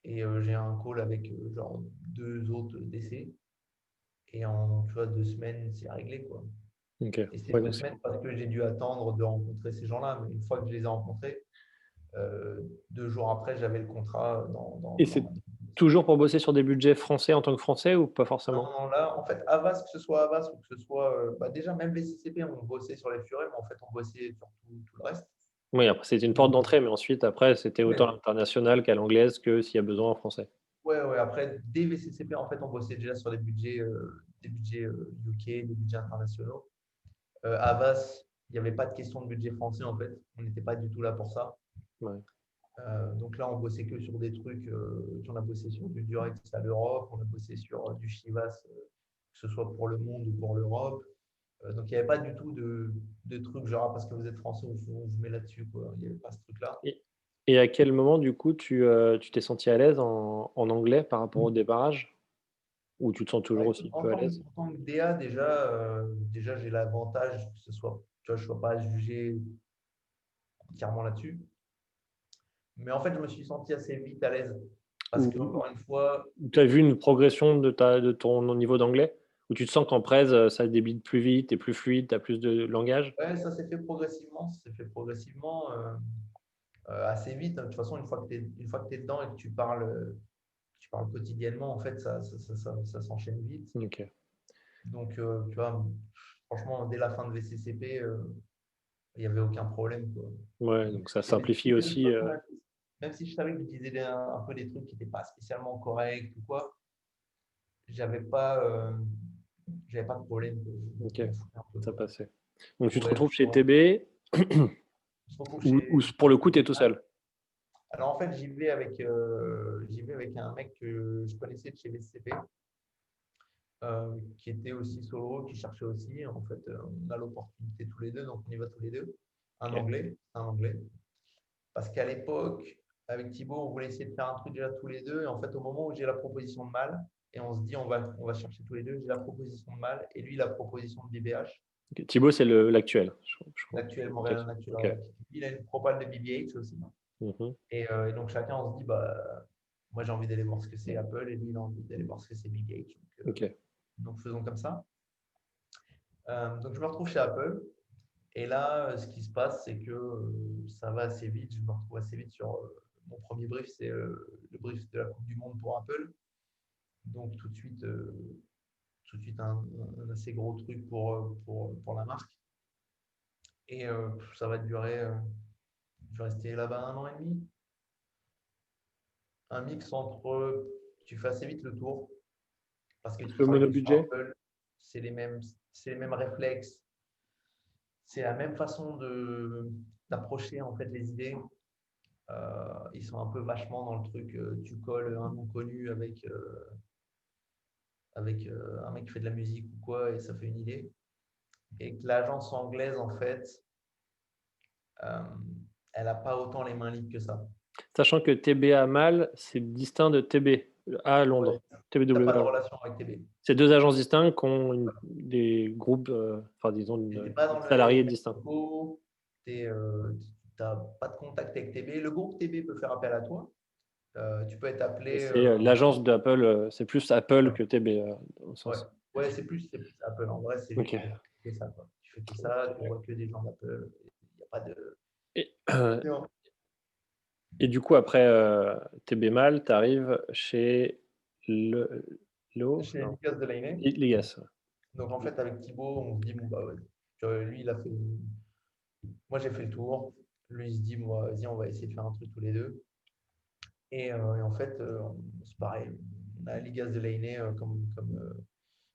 et j'ai un call avec genre deux autres DC et en tu vois, 2 semaines, c'est réglé quoi. Ok. Et c'est Ouais, deux donc semaines parce que j'ai dû attendre de rencontrer ces gens-là, mais une fois que je les ai rencontrés, 2 jours après, j'avais le contrat et dans c'est ma. toujours pour bosser sur des budgets français en tant que français ou pas Non, forcément? non, là, en fait, Avas, que ce soit Avas ou que ce soit. Bah, déjà, même les CCP, on bossait sur les furets, mais en fait, on bossait sur tout le reste. Oui, après c'était une porte Donc, d'entrée, mais ensuite après c'était autant à ouais, l'international qu'à l'anglaise que s'il y a besoin en français. ouais, ouais. Après, dès VCCP, en fait, on bossait déjà sur des budgets UK, des budgets internationaux. Avas, il n'y avait pas de question de budget français, en fait. On n'était pas du tout là pour ça. Ouais. Donc là, on bossait que sur des trucs. On a bossé sur du Durex à l'Europe, on a bossé sur du Chivas, que ce soit pour le monde ou pour l'Europe. Donc, il n'y avait pas du tout de trucs genre, ah, parce que vous êtes français, on vous met là-dessus, quoi. Il n'y avait pas ce truc-là. Et et à quel moment du coup tu t'es senti à l'aise en anglais par rapport au démarrage? Ou tu te sens Bah, toujours écoute, aussi en peu à tant, l'aise? en tant que DA, déjà j'ai l'avantage que ce soit, tu vois, je ne sois pas jugé entièrement là-dessus. Mais en fait, je me suis senti assez vite à l'aise. Parce Ou qu'encore une fois, tu as vu une progression de ton niveau d'anglais? Où tu te sens qu'en presse, ça débite plus vite, tu plus fluide, tu as plus de langage? ouais, ça s'est fait progressivement. Ça s'est fait progressivement assez vite. De toute façon, une fois que tu es dedans et que tu parles quotidiennement, en fait, ça s'enchaîne vite. OK. Donc, tu vois, franchement, dès la fin de VCCP, il n'y avait aucun problème, quoi. Ouais, Donc, donc ça c'était simplifie c'était des aussi, automatismes. Même si je savais que j'utilisais un peu des trucs qui n'étaient pas spécialement corrects ou quoi, j'avais pas, euh, j'avais pas de problème, quoi. OK, Je m'en foutais un peu, ça quoi. passait. Donc tu te Ouais, retrouves chez TB je me retrouve ou chez pour le coup, tu es tout Mal. seul? Alors en fait, j'y vais avec un mec que je connaissais de chez VCP, qui était aussi solo, qui cherchait aussi. En fait, on a l'opportunité tous les deux, donc on y va tous les deux. OK. Un anglais. Parce qu'à l'époque, avec Thibaut, on voulait essayer de faire un truc déjà tous les deux. Et en fait, au moment où j'ai la proposition de Mal, et on se dit on va chercher tous les deux, j'ai la proposition de Mal et lui la proposition de BBH, OK. Thibaut, c'est l'actuel, je crois. l'actuel OK. Montréal Actual OK. Rec. Il a une propale de BBH aussi. Mmh. Et donc chacun, on se dit, bah, moi j'ai envie d'aller voir ce que c'est Apple et lui il a envie d'aller voir ce que c'est BBH. OK. Donc faisons comme ça. Donc je me retrouve chez Apple. Et là, ce qui se passe, c'est que ça va assez vite. Je me retrouve assez vite sur mon premier brief, c'est le brief de la Coupe du Monde pour Apple. Donc tout de suite un assez gros truc pour la marque. Et ça va durer, je vais rester là-bas 1 an et demi. Un mix entre, tu fais assez vite le tour parce que tu Le travailles que sur monobudget? Apple, c'est les mêmes réflexes, c'est la même façon d'approcher en fait les idées. Ils sont un peu vachement dans le truc, tu colles un nom connu avec un mec qui fait de la musique ou quoi et ça fait une idée. Et que l'agence anglaise, en fait, euh, elle n'a pas autant les mains libres que ça. Sachant que TBA Mal, c'est distinct de TB à Ouais, Londres, tu n'as TBW pas à de Londres. relation avec TB. C'est 2 agences distinctes qui ont des groupes, enfin disons Tu n'es une pas dans salariés les distincts. locaux, tu n'as pas de contact avec TB. Le groupe TB peut faire appel à toi. Tu peux être Et appelé. c'est, l'agence d'Apple, c'est plus Apple Ouais, que TB, au ouais. sens. Ouais, c'est plus Apple. En vrai, c'est juste OK. que ça, quoi. Tu fais que ça, tu vois que des gens d'Apple. Il n'y a pas de. Et Non. et du coup après, TB Mal, tu arrives chez le Lo? Chez Non, Lucas Delaney. Ligas. Donc en fait, avec Thibaut, on se dit, bon, bah ouais. Lui, il a fait. Moi, j'ai fait le tour. Lui, il se dit, moi, vas-y, on va essayer de faire un truc tous les deux. Et en fait, c'est pareil. On a Ligas Delaney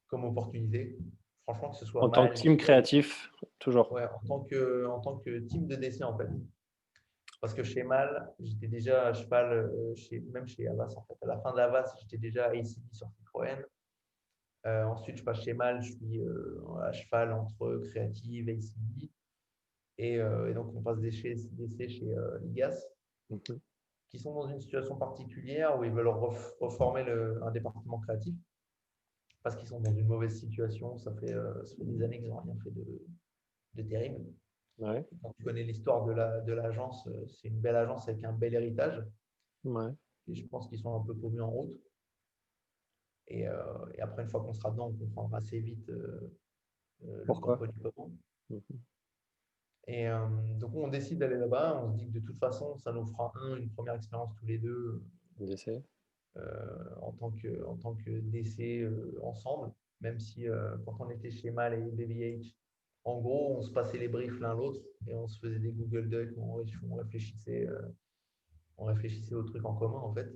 comme opportunité. Franchement, que ce soit En tant que Mal, team créatif, toujours. ouais, en tant que team de DC en fait. Parce que chez Mal, j'étais déjà à cheval, même chez Havas en fait. À la fin de Havas, j'étais déjà ACD sur Citroën. Ensuite, je passe chez Mal, je suis à cheval entre Creative, ACD. Et donc, on passe DC chez Ligas, Mhm. qui sont dans une situation particulière où ils veulent reformer un département créatif parce qu'ils sont dans une mauvaise situation. Ça fait des années qu'ils n'ont rien fait de terrible. Ouais, Quand tu connais l'histoire de l'agence, c'est une belle agence avec un bel héritage. ouais. Et je pense qu'ils sont un peu paumés en route. Et après, une fois qu'on sera dedans, on comprendra assez vite le Pourquoi? pourquoi du comment. Mhm. Et donc, on décide d'aller là-bas. On se dit que de toute façon, ça nous fera une première expérience tous les deux J'essaie. en tant que DC ensemble. Même si quand on était chez Mal et BBH, en gros, on se passait les briefs l'un l'autre et on se faisait des Google Docs, on réfléchissait aux trucs en commun en fait.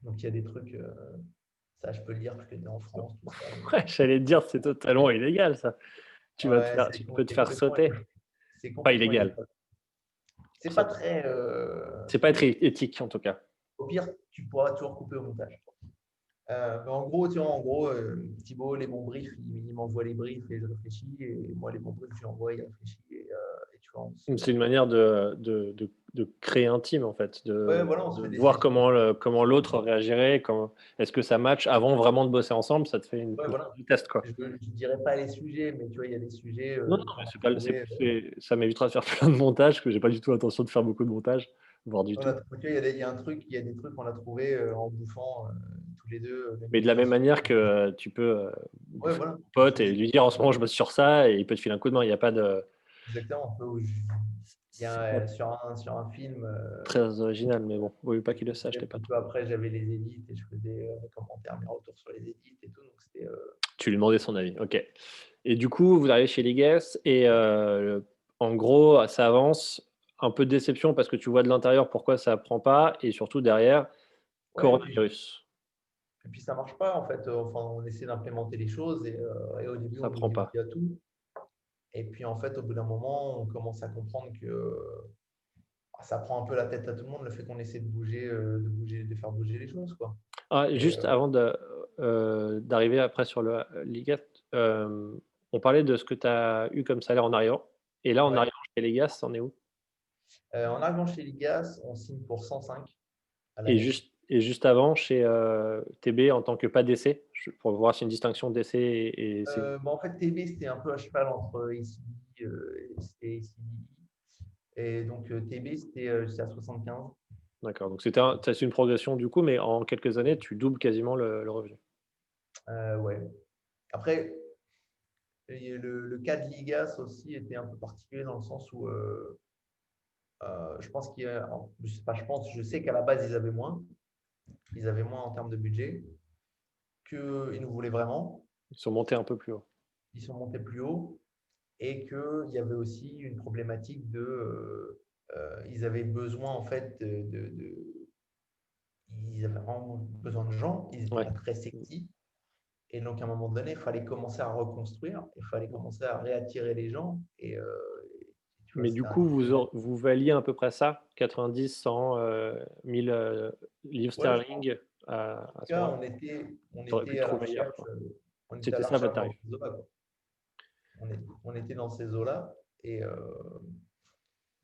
Donc il y a des trucs, ça je peux le dire parce que tu es en France, tout ça. Ouais, j'allais te dire, c'est totalement illégal, ça. Ouais, Tu peux te c'est faire complètement, sauter. c'est Pas complètement illégal. illégal. C'est pas Ça- très. C'est pas très éthique, en tout cas. Au pire, tu pourras toujours couper au montage. Mais en gros, tu vois, Thibaut, les bons briefs, il m'envoie les briefs et je réfléchis. Et moi, les bons briefs, je lui envoie, il réfléchit. Et tu vois, C'est une manière de créer un team, en fait, ouais, voilà, on se de fait des voir sessions. comment l'autre réagirait, est-ce que ça match avant vraiment de bosser ensemble, ça te fait Ouais, une voilà. sorte de test, quoi. Je ne dirais pas les sujets, mais tu vois, il y a des sujets Non, non, mais qu'on a c'est pas, trouvés. ça m'évitera de faire plein de montage, parce que j'ai pas du tout l'intention de faire beaucoup de montage, voire du tout. Tu vois, il y a des trucs qu'on a trouvés en bouffant tous les deux, même Mais de la même exercice. manière que tu peux Ouais, bouffer voilà. ton On pote fait et des lui dire en ce moment je bosse sur ça et il peut te filer un coup de main. Il n'y a pas de. exactement. Il y C'est a pas sur un film. très original, mais bon, vaut mieux pas qu'il le sache, Un les petit patrons. peu après, j'avais les édits et je faisais mes commentaires, mes retours sur les édits et tout. Donc, c'était. Tu lui demandais son avis, ok. Et du coup, vous arrivez chez les Guess et en gros, ça avance. Un peu de déception parce que tu vois de l'intérieur pourquoi ça prend pas et surtout derrière, Ouais, puis, coronavirus, et puis ça marche pas en fait. Enfin, on essaie d'implémenter les choses et au début, ça on nous prend dit oui pas. à tout. Et puis en fait, au bout d'un moment, on commence à comprendre que ça prend un peu la tête à tout le monde, le fait qu'on essaie de faire bouger les choses, quoi. Ah, Et juste avant d'arriver après sur le Ligat, on parlait de ce que tu as eu comme salaire en arrivant. Et là, en ouais. arrivant chez Legas, c'en est où? En arrivant chez Ligas, on signe pour 105 à Et l'année. juste avant, chez TB, en tant que pas d'essai, pour voir si une distinction d'essai et c'est En fait, TB, c'était un peu à cheval entre ACD et ACDI. Et donc, TB, j'étais à 75. d'accord. Donc c'est une progression du coup, mais en quelques années, tu doubles quasiment le revenu. Ouais. Après, le cas de Ligas aussi était un peu particulier dans le sens où je pense qu'il y a, je sais pas, je sais qu'à la base, ils avaient moins. Ils avaient moins en termes de budget qu'ils nous voulaient vraiment. Ils sont montés un peu plus haut. Ils sont montés plus haut et qu'il y avait aussi une problématique ils avaient besoin en fait ils avaient vraiment besoin de gens, ils n'étaient Ouais. pas très sexy. Et donc, à un moment donné, il fallait commencer à reconstruire, il fallait commencer à réattirer les gens. Et tu vois, Mais c'était du un coup, phénomène. vous valiez à peu près ça, 90, 100, 1000 livres Ouais, je pense. sterling En tout à ce cas, moment-là. on Tu aurais pu était à la trouver meilleur, recherche, quoi. on était à C'était la ça votre recherche dans tarif. ces eaux-là, quoi. On était dans ces eaux-là. Et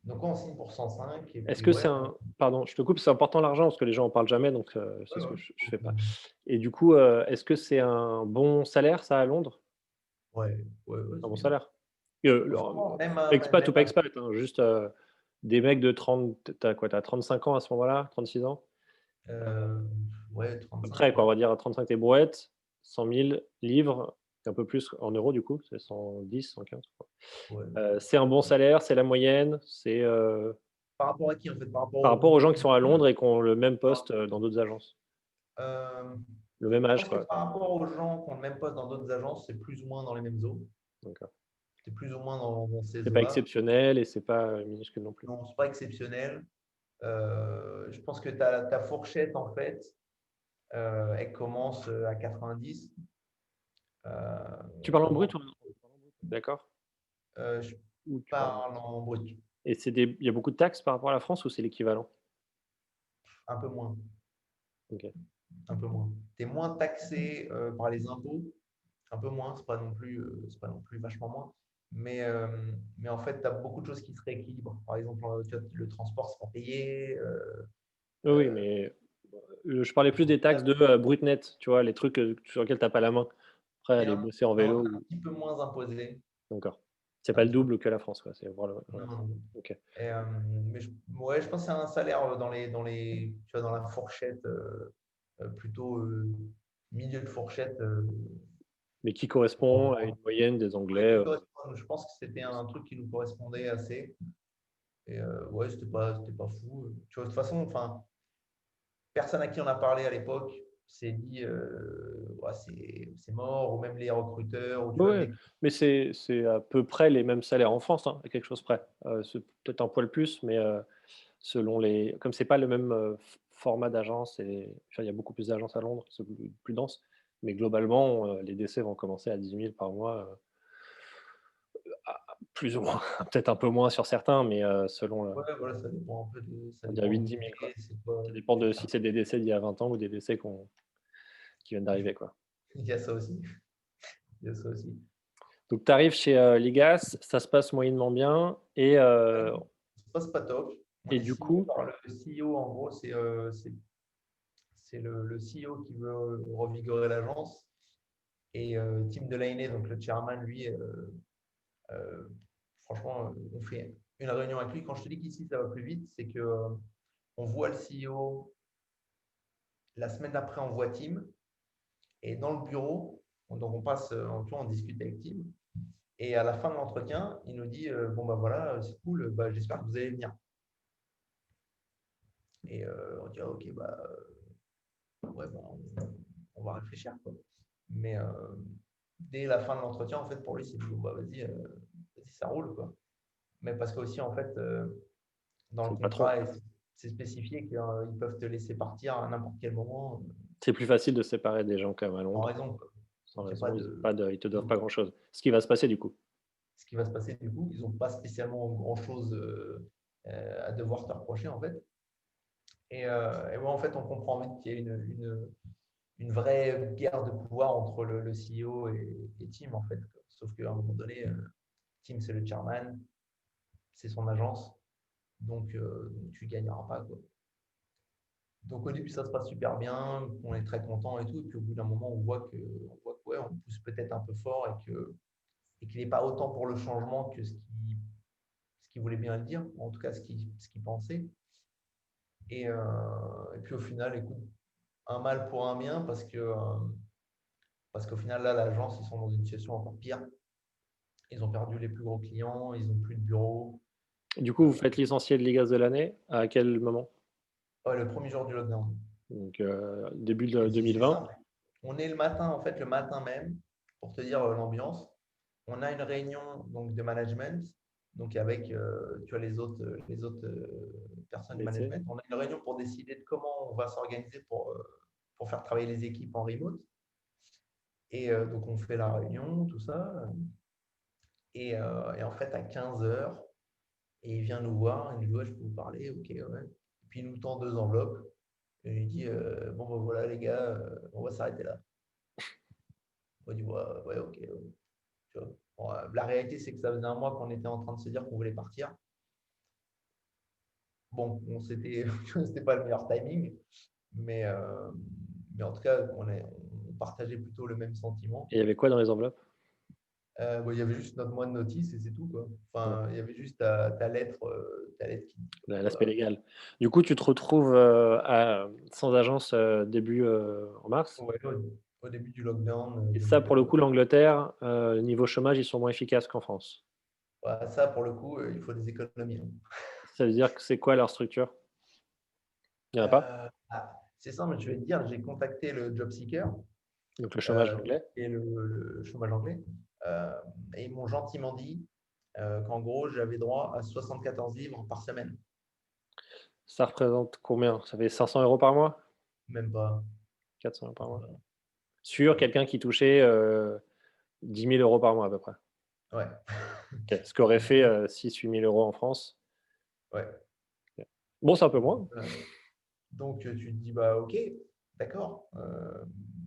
donc, on signe pour 105. Et Est-ce puis, que ouais, c'est un pardon, je te coupe, c'est important l'argent parce que les gens en parlent jamais, donc c'est ouais, ce que ouais. je fais pas. Et du coup, est-ce que c'est un bon salaire ça à Londres? Ouais, ouais, ouais, Un c'est bon bien. salaire? Alors, Franchement, même, expat ou pas même expat, hein, juste, des mecs de 30 tu as quoi? Tu as 35 ans à ce moment-là? 36 ans? euh, ouais, À peu 35, près quoi, ouais. on va dire à 35 tes brouettes, 100 000 livres, un peu plus en euros du coup, c'est 110, 115 je crois. Ouais. C'est un bon salaire, c'est la moyenne, Par rapport à qui, en fait? Par rapport par rapport aux gens qui sont à au. Londres et qui ont le même poste, dans d'autres agences. Euh, Le même je âge pense que quoi. par rapport aux gens qui ont le même poste dans d'autres agences, c'est plus ou moins dans les mêmes eaux. D'accord. C'est plus ou moins dans C'est ces pas eaux-là. exceptionnel et c'est pas, minuscule non plus. Non, c'est pas exceptionnel. Je pense que ta fourchette, en fait, elle commence à 90. Tu parles en Comment? brut ou d'accord. Je Ou tu parles parle en brut, et il y a beaucoup de taxes par rapport à la France ou c'est l'équivalent? un peu moins, OK. un peu moins. Tu es moins taxé, par les impôts, un peu moins, c'est pas non plus vachement moins. Mais en fait, tu as beaucoup de choses qui se rééquilibrent. Par exemple, tu vois, le transport, c'est pas payé, Oui, oui, heu, mais je parlais plus des taxes de, brut net, tu vois? Les trucs, sur lesquels tu as pas la main. Après c'est aller bosser en vélo un ou petit peu moins imposé, d'accord. C'est pas un le petit peu double que la France, quoi, c'est voilà, non, voilà. non, non. OK. Mais ouais, je pense que c'est un salaire, tu vois, dans la fourchette, plutôt, milieu de fourchette, Mais qui correspond à une moyenne des ouais, Anglais, qui correspond. Je pense que c'était un truc qui nous correspondait assez et ouais, c'était pas fou, tu vois? De toute façon, enfin, personne à qui on a parlé à l'époque s'est dit, «Ouais, c'est mort» ou même les recruteurs ou tu vois, ouais, dès que mais c'est à peu près les mêmes salaires en France, hein, à quelque chose près. C'est peut-être un poil plus, mais selon les comme c'est pas le même, format d'agence et enfin, il y a beaucoup plus d'agences à Londres, c'est plus dense, mais globalement, les décès vont commencer à 10 000 par mois, plus ou moins, peut-être un peu moins sur certains, mais selon, ouais, voilà, ça dépend un peu de ça on dirait dépend huit d'où dix tu mille quoi. es, c'est quoi Ça dépend c'est de ça. si c'est des décès d'il y a 20 ans ou des décès qui viennent d'arriver, quoi. Il y a ça aussi, il y a ça aussi. Donc tu arrives chez, Ligas, ça se passe moyennement bien Ouais, ça se passe pas top. On et est du signé coup par le CEO, en gros, c'est le CEO qui veut revigorer l'agence et Tim Delaney, donc le chairman, lui, franchement, on fait une réunion avec lui. Quand je te dis qu'ici, ça va plus vite, c'est que on voit le CEO, la semaine d'après, on voit Tim, et dans le bureau, donc on passe, tu vois, on discute avec Tim, et à la fin de l'entretien, il nous dit, bon, bah voilà, c'est cool, bah, j'espère que vous allez venir. Et on dit, ah, ok, bah ouais, bah, on va réfléchir, quoi. Mais dès la fin de l'entretien, en fait, pour lui, c'est bon, bah vas-y, vas-y, ça roule, quoi. Mais parce qu'aussi, en fait, dans c'est le le patron. contrat, c'est spécifié qu'ils peuvent te laisser partir à n'importe quel moment, C'est plus facile de se séparer des gens quand même à sans Londres, raison, quoi. sans Donc, il n'y a pas raison, ils ont de. pas de ils te doivent pas grand-chose. Ce qui va se passer du coup? Ce qui va se passer, du coup, ils n'ont pas spécialement grand-chose à devoir te reprocher, en fait. Et ouais, en fait, on comprend vite qu'il y a une vraie guerre de pouvoir entre le CEO et Tim, en fait. Sauf qu'à un moment donné, Tim, c'est le chairman, c'est son agence, donc tu ne gagneras pas, quoi. Donc au début, ça se passe super bien, on est très content et tout, et puis au bout d'un moment, on voit que ouais, on pousse peut-être un peu fort et qu'il n'est pas autant pour le changement que ce qu'il voulait bien le dire, en tout cas ce qu'il pensait. Et puis au final, écoute, un mal pour un bien parce qu'au final, là, l'agence, ils sont dans une situation encore pire. Ils ont perdu les plus gros clients, ils n'ont plus de bureau. Du coup, vous faites licencier de Ligas de l'année, à quel moment? Ouais, le premier jour du lockdown. Donc début de Et c'est 2020. simple. On est le matin, en fait, le matin même, pour te dire l'ambiance. On a une réunion donc, de management, donc avec tu vois, les autres personnes du Métier. management. On a une réunion pour décider de comment on va s'organiser pour faire travailler les équipes en remote. Et donc, on fait la réunion, tout ça. Et en fait, à 15 heures, et il vient nous voir, il nous dit ouais, je peux vous parler, ok, ouais. Et puis il nous tend deux enveloppes et il dit bon, ben voilà les gars, on va s'arrêter là. On dit ouais, ouais, ok. Tu vois. Bon, la réalité, c'est que ça faisait un mois qu'on était en train de se dire qu'on voulait partir. Bon, c'était pas le meilleur timing, mais, euh, mais en tout cas, on partageait plutôt le même sentiment. Et il y avait quoi dans les enveloppes? Bon, il y avait juste notre mois de notice et c'est tout, quoi. Ouais, Enfin, il y avait juste ta lettre qui dit comme l'aspect quoi. légal. Du coup, tu te retrouves, sans agence, début, en mars Ouais, au début du lockdown, et ça, pour le 2020. coup, l'Angleterre, niveau chômage, ils sont moins efficaces qu'en France. Ouais, ça, pour le coup, il faut des économies, hein. Ça veut dire que c'est quoi leur structure? Il y en a pas? C'est simple, je vais te dire, j'ai contacté le job seeker Donc le chômage euh, anglais. et le chômage anglais, euh, et ils m'ont gentiment dit qu'en gros, j'avais droit à 74 livres par semaine. Ça représente combien? Ça fait 500 € par mois? Même pas. 400 € par Même mois? pas. Sur quelqu'un qui touchait, 10 000 euros par mois à peu près. Ouais. Ok. Ce qu'aurait fait 6 000 8 000 euros en France. Ouais. Ok. Bon, c'est un peu Donc, moins. tu te dis, bah ok, d'accord.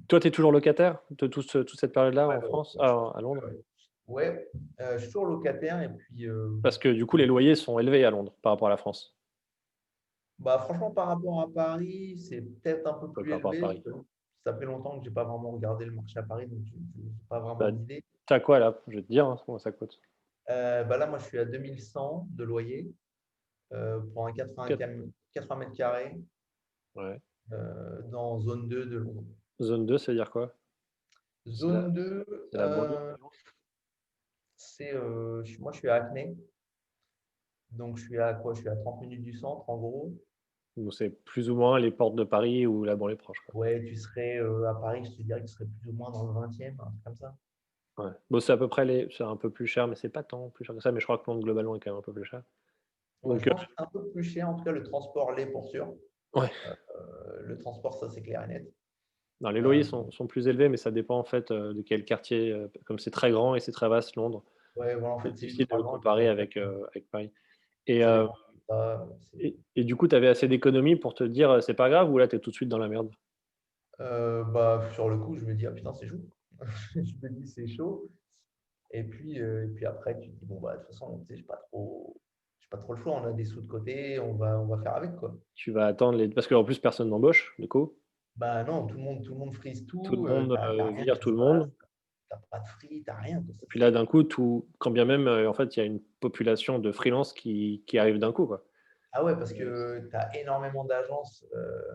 Toi, tu es toujours locataire de toute cette période-là Ouais, en France, ouais, à Londres? ouais. Ouais, je suis toujours locataire et puis Parce que du coup, les loyers sont élevés à Londres par rapport à la France. bah, franchement, par rapport à Paris, c'est peut-être un peu Ouais, plus par rapport à élevé. Paris. Ça fait longtemps que j'ai pas vraiment regardé le marché à Paris, donc je n'ai pas vraiment Bah, d'idée. tu quoi là? Je vais te dire, hein, combien ça coûte. Bah là, moi, je suis à 2100 de loyer pour un 80, Quat- 80 mètres carrés Ouais. dans zone 2 de Londres. Zone 2, c'est-à-dire quoi? C'est la, Zone 2, c'est la banlieue? moi, je suis à Hackney. Donc, je suis à quoi? Je suis à 30 minutes du centre, en gros. Ou c'est plus ou moins les portes de Paris ou la banlieue proche, quoi. Ouais, tu serais à Paris, je te dirais que tu serais plus ou moins dans le 20e, un truc comme ça. Ouais. Bon, c'est à peu près c'est un peu plus cher, mais c'est pas tant plus cher que ça. Mais je crois que Londres globalement est quand même un peu plus cher. Ouais, je Donc, pense que c'est un peu plus cher. En tout cas, le transport l'est pour sûr. ouais. Le transport, ça, c'est clair et net. Non, les loyers Euh, sont plus élevés, mais ça dépend en fait de quel quartier. Comme c'est très grand et c'est très vaste, Londres, ouais, voilà, en c'est fait, c'est difficile de ultra le grand. Et puis, comparer avec Paris. Et, ça euh, dépend de ça. et du coup, tu avais assez d'économies pour te dire c'est pas grave ou là, tu es tout de suite dans la merde? Bah, sur le coup, je me dis, ah putain, c'est chaud. Je me dis, c'est chaud. Et puis après, tu te dis, bon, bah, de toute façon, tu sais, j'ai pas trop le choix. On a des sous de côté, on va faire avec, quoi. Tu vas attendre les. Parce qu'en plus, personne n'embauche, du coup. Bah non, tout le monde frise Tout le tout. monde T'as rien vire qui tout se le passe. monde. T'as pas de free, t'as rien, quoi. Et puis là, d'un coup, quand bien même, en fait, il y a une population de freelance qui arrive d'un coup, quoi. Ah ouais, parce Euh, que tu as énormément d'agences,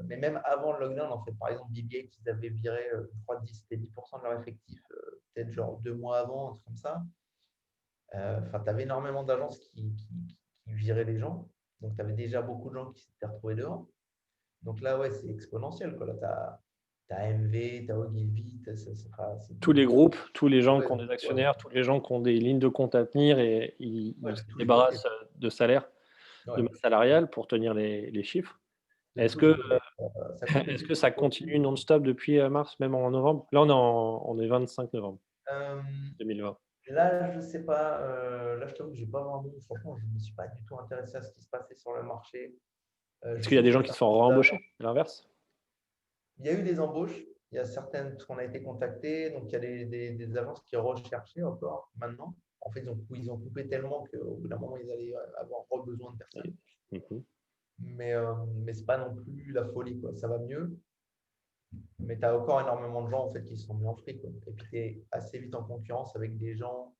mais même avant le lockdown, en fait, par exemple, BB-8, ils avaient viré, je crois, c'était 10% de leur effectif, peut-être genre 2 mois avant, un truc comme ça. Enfin, tu avais énormément d'agences qui viraient les gens. Donc, tu avais déjà beaucoup de gens qui s'étaient retrouvés dehors. Donc là, ouais, c'est exponentiel, quoi. Là, tu as, MV, tu as Ogilvy, c'est Tous les devenu. groupes, tous les gens Ouais, qui ont des ouais, actionnaires, tous les gens qui ont des lignes de compte à tenir et ouais, ils de se tous les côtés. débarrassent de salaire, de Ouais, masse salariale pour tenir les chiffres. de Est-ce tous les que, côtés. Ça est-ce continue. que ça continue non-stop depuis mars, même en novembre? Là, on est 25 novembre Euh, 2020. Là, je sais pas. Là, je t'avoue que j'ai pas vraiment. Franchement, je ne me suis pas du tout intéressé à ce qui se passait sur le marché. Je Est-ce qu'il y a sais des qu'il y gens a qui se sont certaines réembauchés, agences. à l'inverse? Il y a eu des embauches. Il y a certaines, parce qu'on a été contactés. Donc, il y a des agences qui recherchaient encore maintenant. En fait, ils ont coupé tellement qu'au bout d'un moment, ils allaient avoir besoin de personnes. Mhm. Mais ce n'est pas non plus la folie, quoi. Ça va mieux. Mais tu as encore énormément de gens en fait, qui se sont mis en free, quoi. Et puis, tu es assez vite en concurrence avec des gens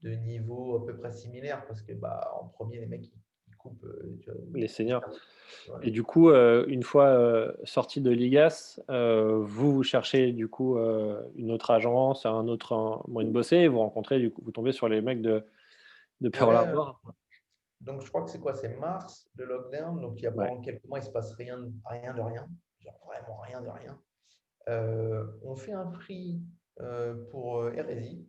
de niveau à peu près similaire parce que bah, en premier, les mecs, ils coupent. Tu vois, Les seniors. voilà. Et du coup, une fois sorti de l'IGAS, vous cherchez du coup une autre agence, un autre moyen de bosser, et vous rencontrez, du coup, vous tombez sur les mecs de Pearl Ouais, Harbor. donc je crois que c'est quoi? C'est mars, le lockdown. Donc il y a Ouais. pendant quelques mois, il ne se passe rien, rien de rien. Genre vraiment rien de rien. On fait un prix pour Hérésie,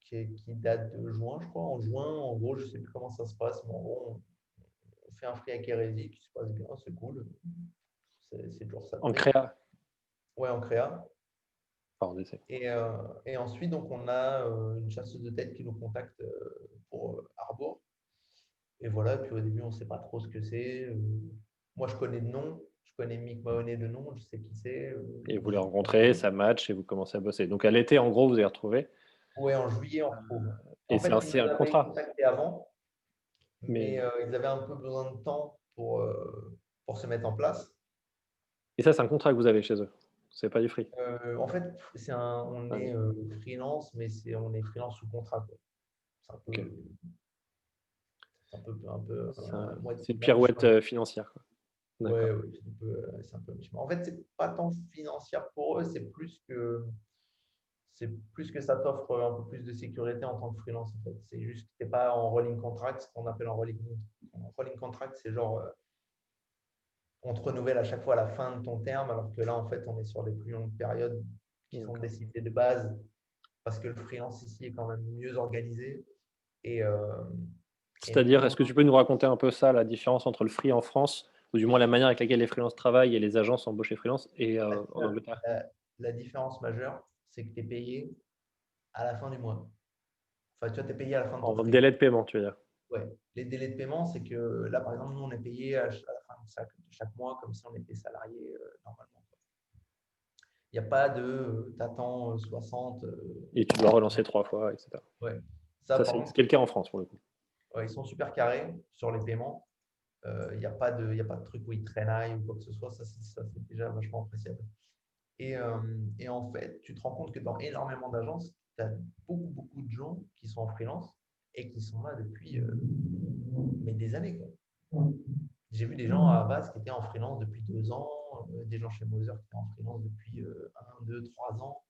qui date de juin, je crois. En juin, en gros, je ne sais plus comment ça se passe, mais en gros, on fait un prix avec Hérésie qui se passe bien, c'est cool. C'est toujours ça de En prix. créa, Ouais, en créa. pardon, d'essai. Et ensuite, donc, on a une chasseuse de tête qui nous contacte pour Arbour. Et voilà, puis au début, on ne sait pas trop ce que c'est. Moi, je connais de nom. Je connais Mick Mahoney de nom. Je sais qui c'est. Et vous les rencontrez, ça match, et vous commencez à bosser. Donc à l'été, en gros, vous avez retrouvé. Ouais, en juillet, on retrouve. Et En fait, ils c'est nous un avaient contrat. contacté avant, mais Mais, ils avaient un peu besoin de temps pour se mettre en place. et ça, c'est un contrat que vous avez chez eux. C'est pas du free. En fait, on Ouais, est freelance, mais on est freelance sous contrat, quoi. C'est ok. un peu C'est une à pirouette mi-chemin. financière, quoi. Ouais, D'accord. ouais, c'est un peu mi-chemin. En fait, c'est pas tant financière pour eux, c'est plus que ça t'offre un peu plus de sécurité en tant que freelance. En fait. C'est juste que tu n'es pas en rolling contract, ce qu'on appelle en rolling contract, c'est genre on te renouvelle à chaque fois à la fin de ton terme, alors que là, en fait, on est sur des plus longues périodes qui sont D'accord. décidées de base parce que le freelance ici est quand même mieux organisé. Et, euh, et C'est-à-dire, est-ce nous, que tu peux nous raconter un peu ça, la différence entre le free en France, ou du moins la manière avec laquelle les freelances travaillent et les agences embauchent les freelances, et en Angleterre? la différence majeure, c'est que tu es payé à la fin du mois. Enfin, tu vois, tu es payé à la fin de ton En freelance. délai de paiement, tu veux dire. Ouais. Les délais de paiement, c'est que là, par exemple, nous, on est payé à la fin de chaque mois, comme si on était salarié normalement. Il n'y a pas de t'attends 60. Et tu dois relancer 3 fois, etc. Ouais. Ça, Ça, par c'est contre, ce qui est le cas en France, pour le coup. ouais, ils sont super carrés sur les paiements. Il n'y a pas de, y a pas de truc où ils traînaillent ou quoi que ce soit. Ça, c'est déjà vachement appréciable. Et en fait, tu te rends compte que dans énormément d'agences, tu as beaucoup de gens qui sont en freelance et qui sont là depuis mais des années, quoi. J'ai vu des gens à Avast qui étaient en freelance depuis 2 ans, des gens chez Moser qui étaient en freelance depuis 1, 2, 3 ans.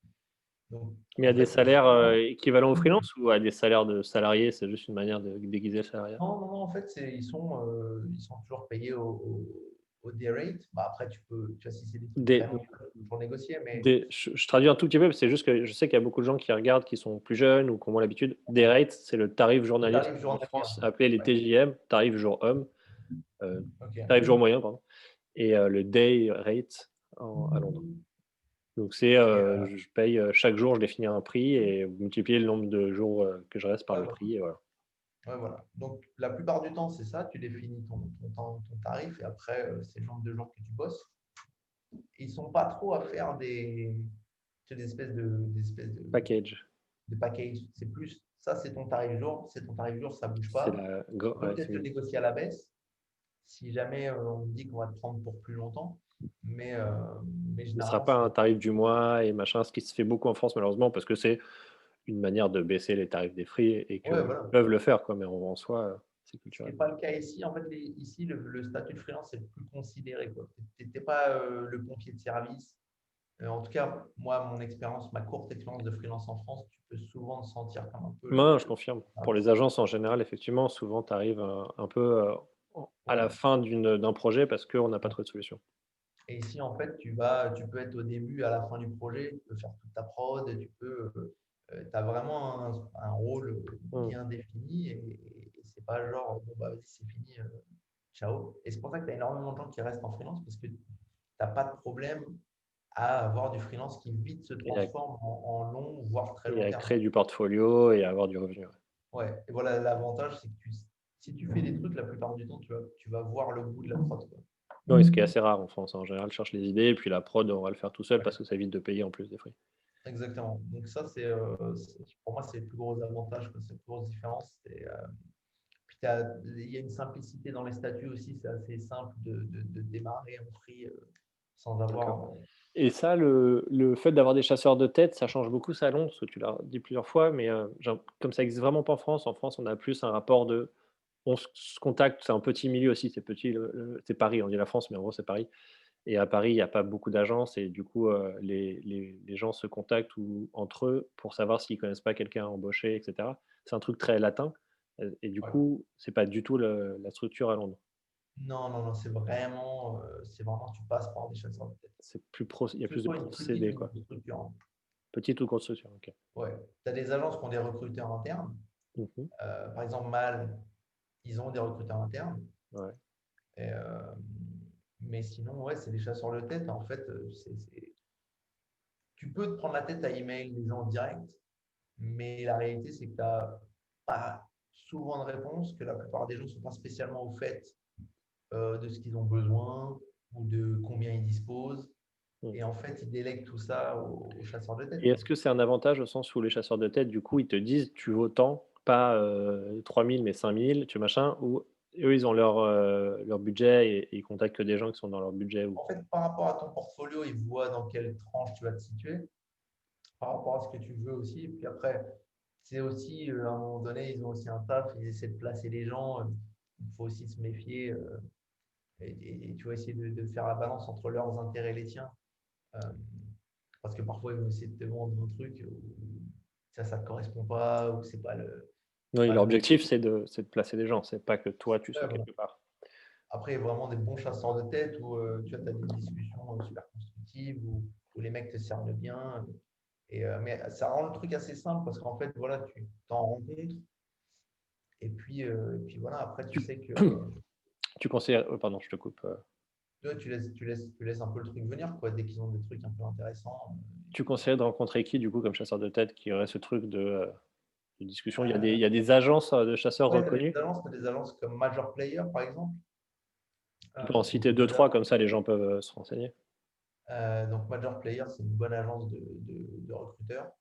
Donc, Mais à en des fait, salaires équivalents au freelance ou à des salaires de salariés, c'est juste une manière de déguiser le salariat? non, en fait, ils sont toujours payés au day rate. Bah, après, tu vois, si c'est des trucs très Des, longs, tu peux toujours négocier, mais je traduis un tout petit peu, c'est juste que je sais qu'il y a beaucoup de gens qui regardent, qui sont plus jeunes ou qui ont moins l'habitude. Des rates, c'est le tarif le journalier, ce tarif qu'on a en journalier, en France fait. appelé les Ouais. TJM, tarif jour homme, euh, tarif Ok. jour moyen, pardon, et le day rate à Londres. Donc Et, je paye chaque jour, je définis un prix et vous multipliez le nombre de jours que je reste par ouais, le voilà. prix et voilà. Ouais, voilà. Donc, la plupart du temps, c'est ça. Tu définis ton tarif et après, c'est le nombre de jours que tu bosses. Ils sont pas trop à faire tu sais, des espèces Package, de package. C'est plus, ça, c'est ton tarif jour, ça bouge c'est pas. la, On peut ouais, peut-être le négocier à la baisse si jamais on dit qu'on va te prendre pour plus longtemps. Mais, euh, mais mais ce sera généralement, pas c'est. un tarif du mois et machin, ce qui se fait beaucoup en France malheureusement parce que c'est une manière de baisser les tarifs des prix et Ouais, qu'ils voilà. peuvent le faire quoi, mais en soi, c'est Ce qui culturel. n'est pas le cas ici. En fait, ici, le statut de freelance est plus considéré. Tu n'es pas le pompier de service. En tout cas, moi, ma courte expérience de freelance en France, tu peux souvent te sentir comme un peu Non, je confirme. Pour les service. agences en général, effectivement, souvent tu arrives un peu à Ouais. la fin d'un projet parce qu'on n'a pas Ouais. trouvé de solution. Et ici, en fait, tu peux être au début, à la fin du projet, tu peux faire toute ta prod, as vraiment un rôle Hmm. bien défini et c'est pas genre, bon, bah, vas-y, c'est fini, ciao. Et c'est pour ça que tu as énormément de gens qui restent en freelance parce que tu n'as pas de problème à avoir du freelance qui vite se Et à, transforme en long, voire très et long à terme. créer du portfolio et à avoir du revenu. Ouais. Ouais, et voilà, l'avantage, c'est que si tu fais des trucs, la plupart du temps, tu vas voir le bout de la prod, quoi. Oui, ce qui est assez rare en France. En général, je cherche les idées et puis la prod, on va le faire tout seul Ouais, parce que ça évite de payer en plus des frais. exactement. Donc ça, pour moi, c'est le plus gros avantage, quoi. C'est la plus grosse différence. Puis il y a une simplicité dans les statuts aussi. C'est assez simple de démarrer en free sans D'accord. avoir. Et ça, le fait d'avoir des chasseurs de tête, ça change beaucoup ça à Londres, parce que tu l'as dit plusieurs fois, mais comme ça existe vraiment pas en France, on a plus un rapport de on se contacte, c'est un petit milieu aussi, c'est petit, c'est Paris, on dit la France, mais en gros c'est Paris. Et à Paris, il y a pas beaucoup d'agences et du coup, les gens se contactent ou entre eux pour savoir s'ils connaissent pas quelqu'un à embaucher et cetera. C'est un truc très latin, et du Ouais. coup, c'est pas du tout la structure à Londres. Non, c'est vraiment, tu passes par des chasseurs de tête. C'est plus pro il y a Que ce plus de soit une petite procédés, ou une quoi. grosse structure, hein. Petite ou grosse structure, OK. Ouais. Tu as des agences qui ont des recruteurs internes. Mmh. Par exemple, Mal, ils ont des recruteurs internes. Ouais. Et, mais sinon, ouais, c'est des chasseurs de tête. En fait, tu peux te prendre la tête à email les gens en direct, mais la réalité, c'est que tu n'as pas souvent de réponse, que la plupart des gens ne sont pas spécialement au fait de ce qu'ils ont besoin ou de combien ils disposent. Mmh. Et en fait, ils délèguent tout ça aux chasseurs de tête, Et quoi. est-ce que c'est un avantage au sens où les chasseurs de tête, du coup, ils te disent: «Tu vaux tant», pas, 3 000 mais 5 000, tu machin, ou eux, ils ont leur budget et ils contactent que des gens qui sont dans leur budget ou En fait, par rapport à ton portfolio, ils voient dans quelle tranche tu vas te situer, par rapport à ce que tu veux aussi. Et puis après, c'est aussi, à un moment donné, ils ont aussi un taf, ils essaient de placer les gens. Il faut aussi se méfier et tu vas essayer de faire la balance entre leurs intérêts et les tiens. Euh, parce que parfois, ils vont essayer de te vendre un truc où ça ne te correspond pas, ou c'est oui, pas leur le bon objectif, truc. c'est de placer des gens, c'est pas que toi, tu Ouais, sois voilà. quelque part. Après, vraiment des bons chasseurs de tête où tu vois, as des discussions super constructives, où les mecs te servent bien. Mais ça rend le truc assez simple parce qu'en fait, voilà, tu t'en rencontres. Et puis voilà, après, tu Tu sais que tu conseillerais pardon, je te coupe. toi, tu laisses un peu le truc venir, quoi, dès qu'ils ont des trucs un peu intéressants. Tu conseillerais de rencontrer qui, du coup, comme chasseur de tête, qui aurait ce truc de discussion? Il Euh, y a des agences, de chasseurs ouais, reconnues? t'as des agences comme Major Player, par exemple. Tu peux en C'est citer une deux bonne trois agence. comme ça les gens peuvent, se renseigner? Donc Major Player, c'est une bonne agence de recruteurs.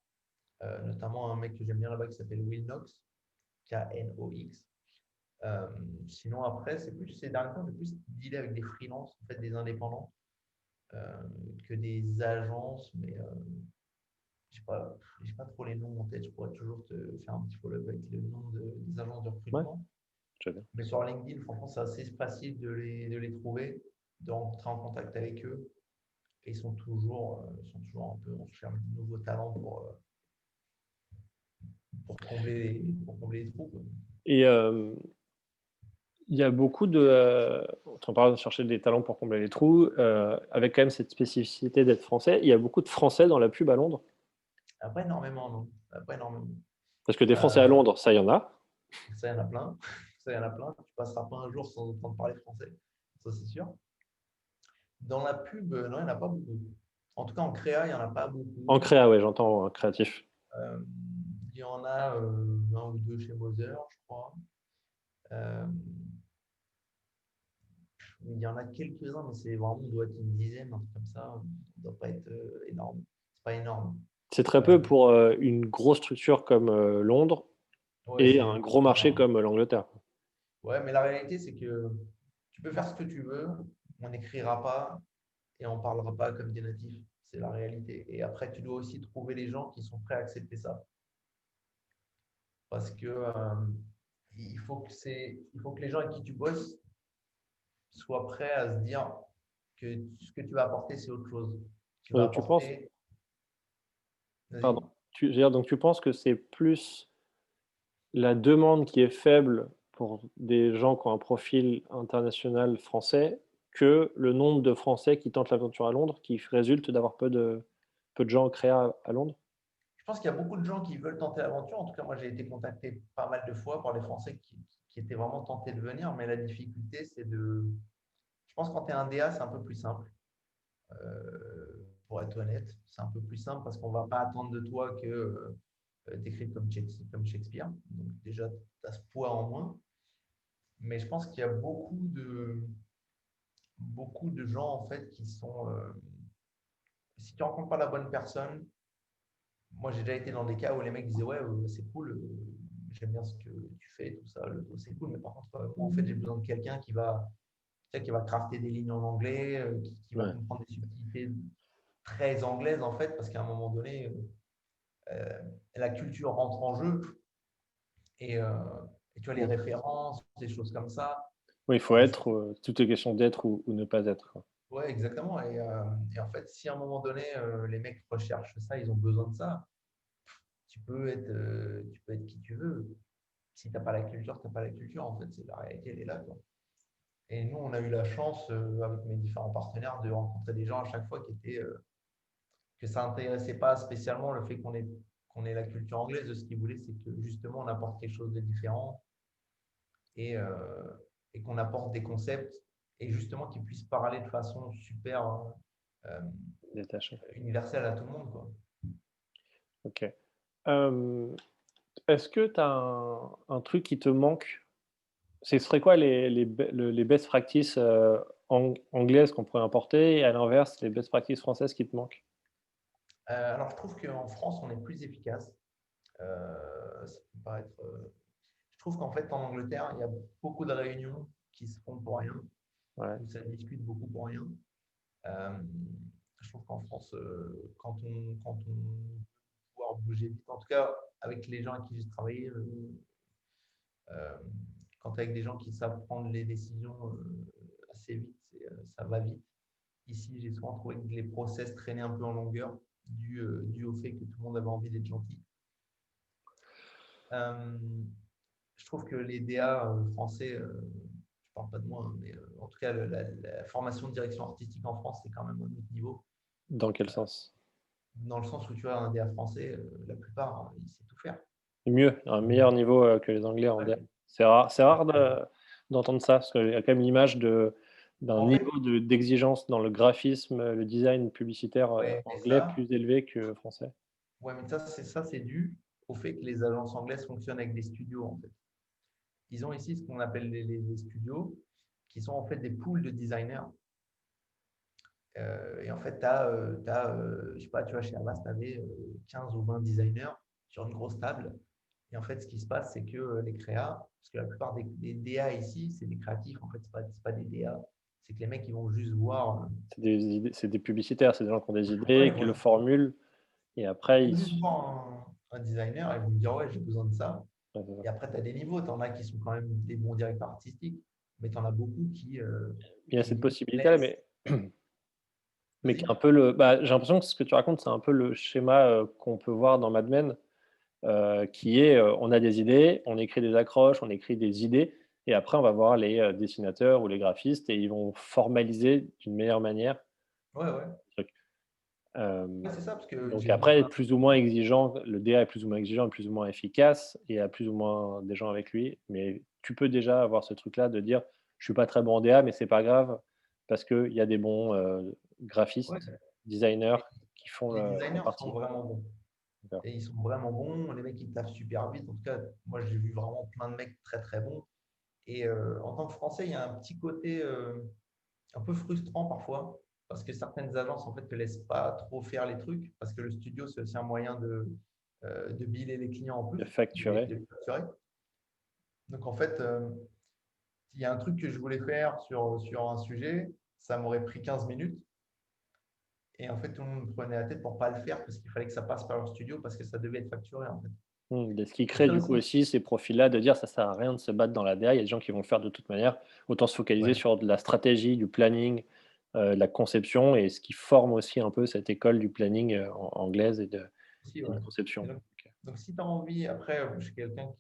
Notamment un mec que j'aime bien là-bas qui s'appelle Will Knox, Knox. Euh, Sinon, après, c'est plus ces derniers temps, j'ai plus dealé avec des freelances, en fait, des indépendants, euh, que des agences, mais je j'ai pas trop les noms en tête. Je pourrais toujours te faire un petit follow-up avec le nom des agences de Ouais, recrutement. je veux bien. Mais sur LinkedIn, franchement, c'est assez facile de les trouver, de rentrer en contact avec eux. Et ils sont toujours un peu en recherche de nouveaux talents pour combler les trous, quoi. Et il y a beaucoup de, quand on parle de chercher des talents pour combler les trous, avec quand même cette spécificité d'être français, il y a beaucoup de Français dans la pub à Londres? Pas énormément, non. Pas énormément. Parce que des Français à Euh, Londres, ça, il y en a. Ça, il y en a plein. Ça, il y en a plein. Tu passeras pas un jour sans entendre parler français. Ça, c'est sûr. Dans la pub, non, il n'y en a pas beaucoup. En tout cas, en créa, il n'y en a pas En beaucoup. créa, ouais, j'entends, créatif. Euh, il y en a un ou deux chez Moser, je crois. Euh, il y en a quelques-uns, mais c'est vraiment, on doit être une dizaine, un truc comme ça. Ça ne doit pas être énorme. C'est pas énorme. C'est très Euh, peu pour, une grosse structure comme, Londres ouais, et c'est un gros marché énorme. comme, l'Angleterre. Ouais, mais la réalité, c'est que tu peux faire ce que tu veux, on n'écrira pas et on ne parlera pas comme des natifs. C'est la réalité. Et après, tu dois aussi trouver les gens qui sont prêts à accepter ça. Parce que il faut que les gens avec qui tu bosses soient prêts à se dire que ce que tu vas apporter, c'est autre chose. Tu vas Tu penses apporter. pardon, Vas-y. je veux dire, donc tu penses que c'est plus la demande qui est faible pour des gens qui ont un profil international français, que le nombre de Français qui tentent l'aventure à Londres, qui résulte d'avoir peu de gens en créa à Londres? Je pense qu'il y a beaucoup de gens qui veulent tenter l'aventure. En tout cas, moi, j'ai été contacté pas mal de fois par les Français qui étaient vraiment tentés de venir. Mais la difficulté, c'est de. Je pense que quand tu es un DA, c'est un peu plus simple. Pour être honnête, c'est un peu plus simple parce qu'on ne va pas attendre de toi que tu écrives comme Shakespeare. Donc, déjà, tu as ce poids en moins. Mais je pense qu'il y a beaucoup de gens en fait qui sont. Si tu ne rencontres pas la bonne personne, moi j'ai déjà été dans des cas où les mecs disaient ouais, c'est cool, j'aime bien ce que tu fais, tout ça, c'est cool, mais par contre, moi en fait j'ai besoin de quelqu'un tu sais, qui va crafter des lignes en anglais, qui va Ouais. comprendre des subtilités très anglaises en fait, parce qu'à un moment donné, la culture rentre en jeu et, euh, et tu vois les Mmh. références, des choses comme ça. Oui, il faut euh, être, tout est question d'être ou ne pas être, quoi. Ouais, exactement. Et en fait, si à un moment donné, les mecs recherchent ça, ils ont besoin de ça, tu peux être qui tu veux. Si tu n'as pas la culture, tu n'as pas la culture. En fait, c'est la réalité, elle est là, quoi. Et nous, on a eu la chance, avec mes différents partenaires, de rencontrer des gens à chaque fois que ça n'intéressait pas spécialement le fait qu'on ait la culture anglaise. Ce qu'ils voulaient, c'est que justement, on apporte quelque chose de différent et, euh, et qu'on apporte des concepts et justement qu'ils puissent parler de façon super euh, Détaché. universelle à tout le monde, quoi. OK. Hem, est-ce que tu as un truc qui te manque? Ce serait quoi les best practices, anglaises qu'on pourrait importer et à l'inverse, les best practices françaises qui te manquent? Alors, je trouve qu'en France, on est plus efficace. Ça peut paraître, je trouve qu'en fait, en Angleterre, il y a beaucoup de réunions qui se font pour rien, Ouais, où ça discute beaucoup pour rien. Euh, je trouve qu'en France, quand on veut pouvoir bouger vite, en tout cas avec les gens avec qui j'ai travaillé, euh, quand tu avec des gens qui savent prendre les décisions assez vite, ça va vite. Ici, j'ai souvent trouvé que les process traînaient un peu en longueur, dû au fait que tout le monde avait envie d'être gentil. Euh, je trouve que les DA français, je ne parle pas de moi, hein, mais en tout cas, la formation de direction artistique en France, c'est quand même un autre niveau. dans quel sens? Dans le sens où tu as un DA français, la plupart, il sait tout faire. Mieux, un meilleur niveau, que les Anglais en Ouais, DA. C'est rare de d'entendre ça, parce qu'il y a quand même l'image de d'un En fait, niveau d'exigence dans le graphisme, le design publicitaire, ouais, mais anglais ça, plus élevé que français? ouais, mais ça, c'est dû au fait que les agences anglaises fonctionnent avec des studios, en fait. Ils ont ici ce qu'on appelle les studios, qui sont en fait des pools de designers. Et en fait, tu as, je sais pas, tu vois, chez Avast, tu avais 15 ou 20 designers sur une grosse table. Et en fait, ce qui se passe, c'est que les créas, parce que la plupart des DA ici, c'est des créatifs, en fait, ce pas des DA. C'est que les mecs, ils vont juste voir. C'est des publicitaires, c'est des gens qui ont des Ouais, idées, qui le formulent et ils après vont ils juste s voir un designer et ils vont me dire, ouais, j'ai besoin de ça. ouais, c'est ça. Et après, tu as des niveaux. Tu en as qui sont quand même des bons directeurs artistiques, mais tu en as beaucoup Il y a qui cette limite possibilité-là, laissent. mais qui est Vas-y. un peu le bah, j'ai l'impression que ce que tu racontes, c'est un peu le schéma, qu'on peut voir dans Mad Men, qui est, on a des idées, on écrit des accroches, on écrit des idées et après on va voir les, dessinateurs ou les graphistes et ils vont formaliser d'une meilleure manière Ouais, ouais. le truc. Ouais, Hem, c'est ça, parce que donc j'ai vu après plein. plus ou moins exigeant, le DA est plus ou moins exigeant et plus ou moins efficace et a plus ou moins des gens avec lui, mais tu peux déjà avoir ce truc-là de dire: «Je suis pas très bon en DA, mais c'est pas grave parce qu'il y a des bons, Ouais. graphistes, designers Et qui font les la designers sont partie». vraiment bons. D'accord. Et ils sont vraiment bons. Les mecs, ils taffent super vite. En tout cas, moi, j'ai vu vraiment plein de mecs très, très bons. Et en tant que Français, il y a un petit côté un peu frustrant parfois, parce que certaines agences, en fait, ne te laissent pas trop faire les trucs, parce que le studio, c'est aussi un moyen de biller les clients en plus, De facturer. de les facturer. Donc, en fait, il y a un truc que je voulais faire sur un sujet, ça m'aurait pris 15 minutes. Et en fait, tout le monde me prenait la tête pour ne pas le faire, parce qu'il fallait que ça passe par leur studio, parce que ça devait être facturé, en fait. Et ce qui Et crée ça du coup aussi, aussi ces profils-là de dire: «Ça sert à rien de se battre dans la DA». Il y a des gens qui vont le faire de toute manière. Autant se focaliser ouais. sur de la stratégie, du planning, de la conception et ce qui forme aussi un peu cette école du planning, anglaise Si, et ouais. de Et conception. OK. donc, si tu as envie, après, je suis quelqu'un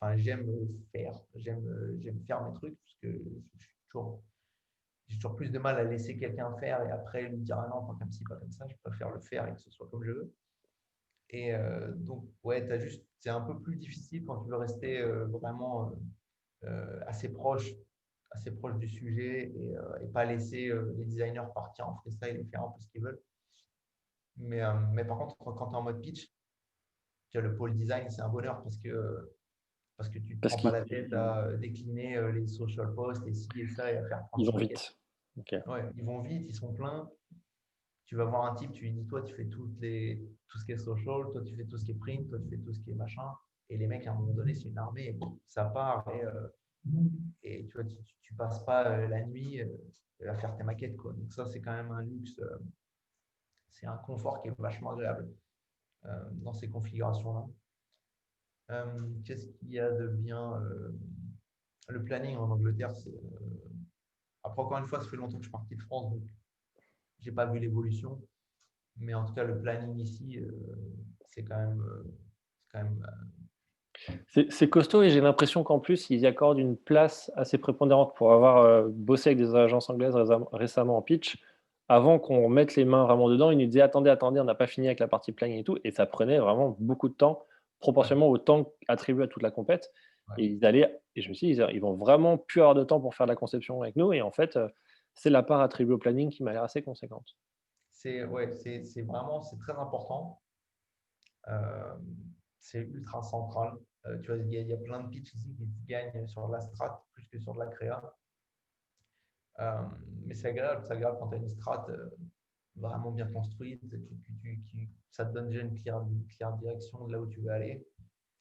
enfin, j'aime faire, j'aime faire mes trucs, parce que j'ai toujours plus de mal à laisser quelqu'un faire et après lui dire, ah non, pas comme ci, pas comme ça, je préfère le faire et que ce soit comme je veux. Et donc, ouais, c'est un peu plus difficile quand tu veux rester vraiment assez proche du sujet et pas laisser les designers partir en freestyle et faire un peu ce qu'ils veulent. Mais par contre, quand tu es en mode pitch, tu as le pôle design, c'est un bonheur parce que tu ne te Parce prends pas qu'ils la tête à décliner les social posts et ci et ça et à faire ils 36 vont maquettes. vite. OK. Ouais, ils vont vite, ils sont pleins. Tu vas voir un type, tu lui dis, toi, tu fais tout ce qui est social, toi, tu fais tout ce qui est print, toi, tu fais tout ce qui est machin. Et les mecs, à un moment donné, c'est une armée, et ça part. Et tu vois, tu passes pas la nuit à faire tes maquettes, quoi. Donc ça, c'est quand même un luxe. C'est un confort qui est vachement agréable dans ces configurations-là. Qu'est-ce qu'il y a de bien le planning en Angleterre, c'est. Après, encore une fois, ça fait longtemps que je suis parti de France, donc j'ai pas vu l'évolution. Mais en tout cas, le planning ici, c'est quand même C'est costaud et j'ai l'impression qu'en plus, ils y accordent une place assez prépondérante pour avoir, bossé avec des agences anglaises récemment en pitch. Avant qu'on mette les mains vraiment dedans, ils nous disaient: «Attendez, attendez, on n'a pas fini avec la partie planning et tout» et ça prenait vraiment beaucoup de temps, ouais, proportionnellement au temps attribué à toute la compète ouais. et ils allaient et je me suis dit: «Ils vont vraiment plus avoir de temps pour faire de la conception avec nous» et en fait, c'est la part attribuée au planning qui m'a l'air assez conséquente. C'est vraiment c'est très important. Euh, c'est ultra central. Tu vois, il y a plein de pitchs ici qui se gagnent sur de la strat plus que sur de la créa. Euh, mais c'est agréable quand tu as une strat vraiment bien construite. Ça te donne déjà une claire direction de là où tu veux aller.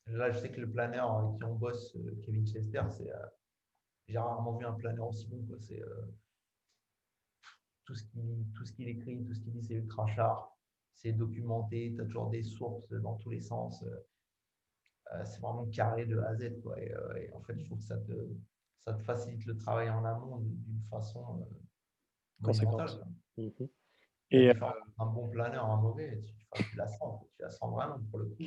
Là, je sais que le planeur avec qui on bosse, Kevin Chester, j'ai rarement vu un planeur aussi bon, quoi. C'est tout ce qu'il écrit, tout ce qu'il dit, c'est ultra sharp, c'est documenté, tu as toujours des sources dans tous les sens. C'est vraiment carré de A à Z, quoi. Et en fait, je trouve que ça te facilite le travail en amont d'une façon monumentale, Conséquente. quoi. Mmh. La Et différence entre un bon planeur et un mauvais, tu la sens vraiment pour le coup.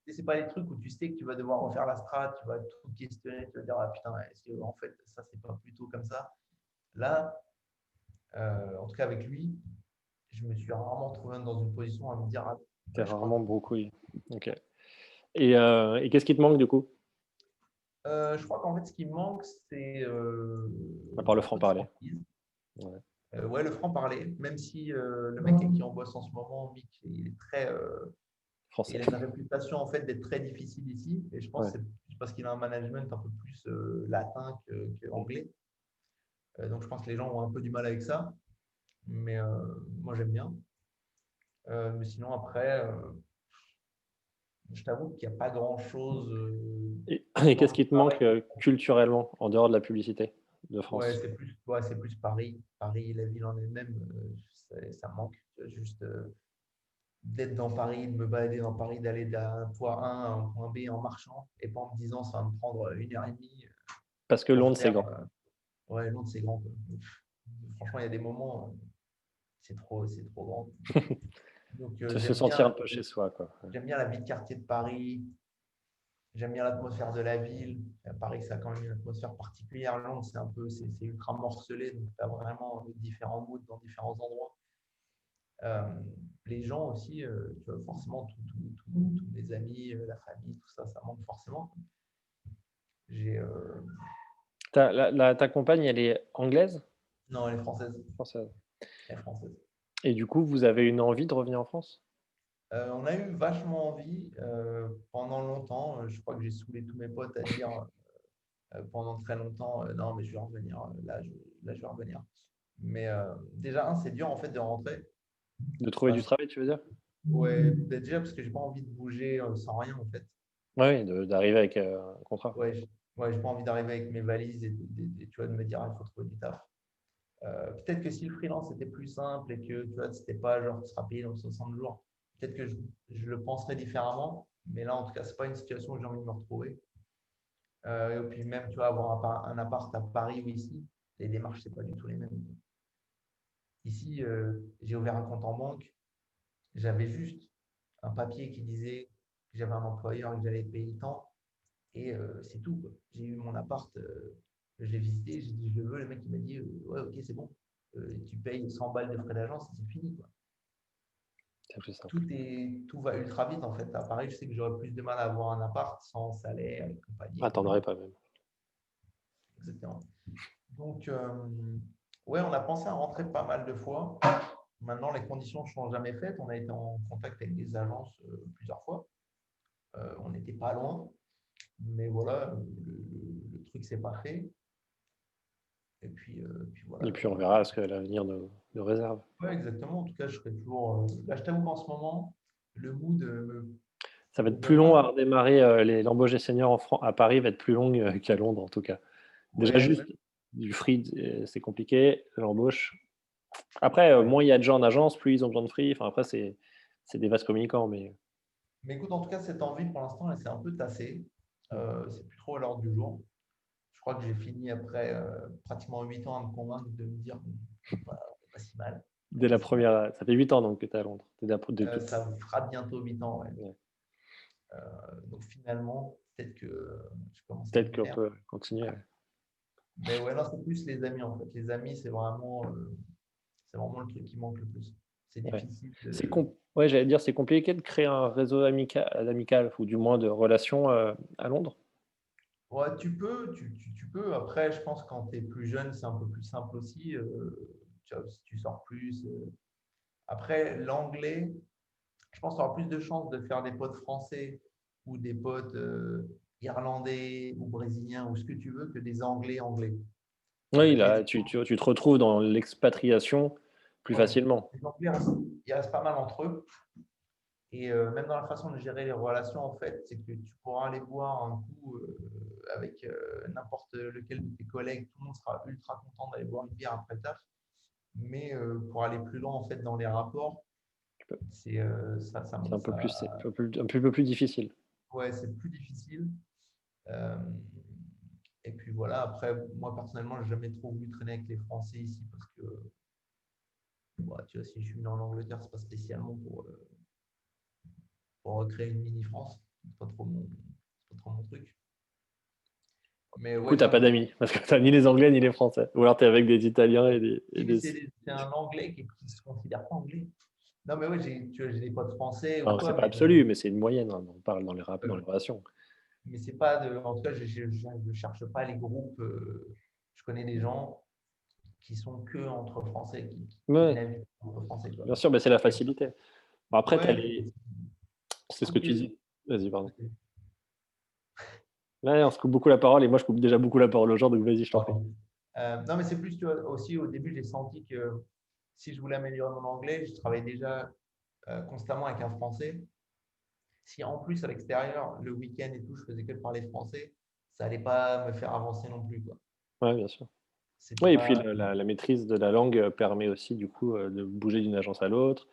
C'est pas les trucs où tu sais que tu vas devoir refaire la strat, tu vas tout questionner, tu vas dire, ah putain, est-ce que en fait ça c'est pas plutôt comme ça? Là, en tout cas avec lui, je me suis rarement trouvé dans une position à me dire, ah, tu je crois rarement broucouille. OK. Et qu'est-ce qui te manque du coup? Je crois qu'en fait, ce qui me manque, À part le c'est un peu de franc-parler. franchise. Ouais. Ouais, le franc-parler, même si le mec avec qui on bosse en ce moment, Mick, Français. il a une réputation en fait d'être très difficile ici. Et je pense Ouais. que c'est parce qu'il a un management un peu plus latin que Mm. anglais. Donc je pense que les gens ont un peu du mal avec ça. Mais moi, j'aime bien. Mais sinon, après, je t'avoue qu'il n'y a pas grand-chose Et dans qu'est-ce le qui te travail. manque culturellement, en dehors de la publicité de Ouais, France? c'est plus Paris. Paris, la ville en elle-même, ça me manque. Juste d'être dans Paris, de me balader dans Paris, d'aller d'un point A à un point B en marchant et pas en me disant ça va me prendre 1 heure et demie Parce que pour Londres, c'est faire. grand. Ouais, Londres, c'est grand, quoi. Franchement, il y a des moments, c'est trop grand. Donc, Se sentir un peu chez soi, quoi. Ouais. j'aime bien la vie de quartier de Paris. J'aime bien l'atmosphère de la ville. Paris, ça a quand même une atmosphère particulière. Londres, c'est ultra morcelé, donc tu as vraiment différents moods dans différents endroits. Euh, les gens aussi, tu vois, forcément, tous mes amis, la famille, tout ça, ça manque forcément. J'ai, Ta compagne, elle est anglaise? non, elle est française. Française. Elle est française. Et du coup, vous avez une envie de revenir en France? On a eu vachement envie pendant longtemps. Je crois que j'ai saoulé tous mes potes à dire pendant très longtemps, non, mais je vais revenir. Là, je vais revenir. Mais déjà, c'est dur en fait de rentrer. De trouver Enfin, du travail, tu veux dire? ouais, déjà parce que j'ai pas envie de bouger sans rien en fait. Oui, d'arriver avec, un contrat. Ouais, j'ai pas envie d'arriver avec mes valises tu vois, de me dire, ah, il faut trouver du taf. Peut-être que si le freelance était plus simple et que tu vois, c'était pas genre tu seras payé dans 60 jours, peut-être que je le penserais différemment. Mais là, en tout cas, c'est pas une situation où j'ai envie de me retrouver. Et puis même, tu vois, avoir un appart à Paris ou ici, les démarches, c'est pas du tout les mêmes. Ici, j'ai ouvert un compte en banque, j'avais juste un papier qui disait que j'avais un employeur et que j'allais payer tant. Et c'est tout, quoi. J'ai eu mon appart, je l'ai visité, j'ai dit je le veux. Le mec il m'a dit ouais, ok, c'est bon. Tu payes 100 balles de frais d'agence et c'est fini, quoi. C'est plus simple. Tout va ultra vite en fait. À Paris, je sais que j'aurais plus de mal à avoir un appart sans salaire et compagnie et Ah, tu compagnie. pas même. Exactement. Donc, ouais, on a pensé à rentrer pas mal de fois. Maintenant, les conditions ne sont jamais faites. On a été en contact avec des agences plusieurs fois. On n'était pas loin. Mais voilà, le truc s'est pas fait. Puis Et voilà, puis quoi. on verra ce que l'avenir nous réserve. Ouais, exactement. En tout cas, je serais toujours. Là, je t'avoue qu'en ce moment, le mood Ça va me être plus donne long moins. à redémarrer, l'embauche des seniors à Paris va être plus longue, qu'à Londres en tout cas. Déjà Ouais, juste du free, c'est compliqué, l'embauche. Après, ouais. moins il y a de gens en agence, plus ils ont besoin de free. Enfin après c'est des vases communicants, mais Mais écoute, en tout cas, cette envie, pour l'instant, elle s'est un peu tassée. C'est plus trop à l'ordre du jour. Je crois que j'ai fini après pratiquement 8 ans à me convaincre de me dire, bon, on est pas si mal. On est dès pas la si mal. première, ça fait 8 ans donc que tu es à Londres. Ça me fera bientôt 8 ans, ouais. Ouais. Donc finalement, peut-être que je commence à Peut-être m'y qu'on faire. peut continuer, ouais. Mais ouais, non, c'est plus les amis en fait. Les amis, c'est vraiment le truc qui manque le plus. C'est Ouais. difficile de. Ouais, j'allais dire, c'est compliqué de créer un réseau amical ou du moins de relations, à Londres? Ouais, tu peux. Après, je pense que quand tu es plus jeune, c'est un peu plus simple aussi. Tu vois, si tu sors plus. Après, l'anglais, je pense que tu auras plus de chances de faire des potes français ou des potes irlandais ou brésiliens ou ce que tu veux que des anglais anglais. Oui, Après, il y a là, des tu te retrouves dans l'expatriation plus ouais, facilement. les anglais, ils restent pas mal entre eux. Et même dans la façon de gérer les relations, en fait, c'est que tu pourras aller boire un coup avec n'importe lequel de tes collègues. Tout le monde sera ultra content d'aller boire une bière après le taf. Mais pour aller plus loin, en fait, dans les rapports, ça, C'est un peu plus c'est ça, un peu plus difficile. ouais, c'est plus difficile. Euh, et puis voilà, après, moi personnellement, j'ai jamais trop voulu traîner avec les Français ici parce que, bah, tu vois, si je suis venu en Angleterre, c'est pas spécialement pour recréer une mini France. C'est pas trop mon truc. Mais Du coup, ouais, tu as pas d'amis parce que tu as ni les Anglais ni les Français. Ou alors tu es avec des Italiens et si, mais des c'est un anglais qui se considère pas anglais. Non, mais ouais, tu vois, j'ai des potes français ou enfin, c'est quoi, pas absolu, mais c'est une moyenne, hein, on parle dans les euh, relations. mais c'est pas de. En tout cas, je cherche pas les groupes. Je connais des gens qui sont que entre Français, qui Ouais, naviguent entre Français, quoi. bien sûr, mais c'est la Et- facilité. Bon, après, ouais, je c'est ce trouve que tu que. dis. Vas-y, pardon. Là, on se coupe beaucoup la parole et moi, je coupe déjà beaucoup la parole aux gens, donc vas-y, je t'en prie. Pardon. Non, mais c'est plus, tu vois, aussi au début, j'ai senti que si je voulais améliorer mon anglais, je travaillais déjà constamment avec un Français. Si en plus, à l'extérieur, le week-end et tout, je faisais que parler français, ça allait pas me faire avancer non plus, quoi. Ouais, bien sûr. C'était Oui, et puis pas. la maîtrise de la langue permet aussi, du coup, de bouger d'une agence à l'autre,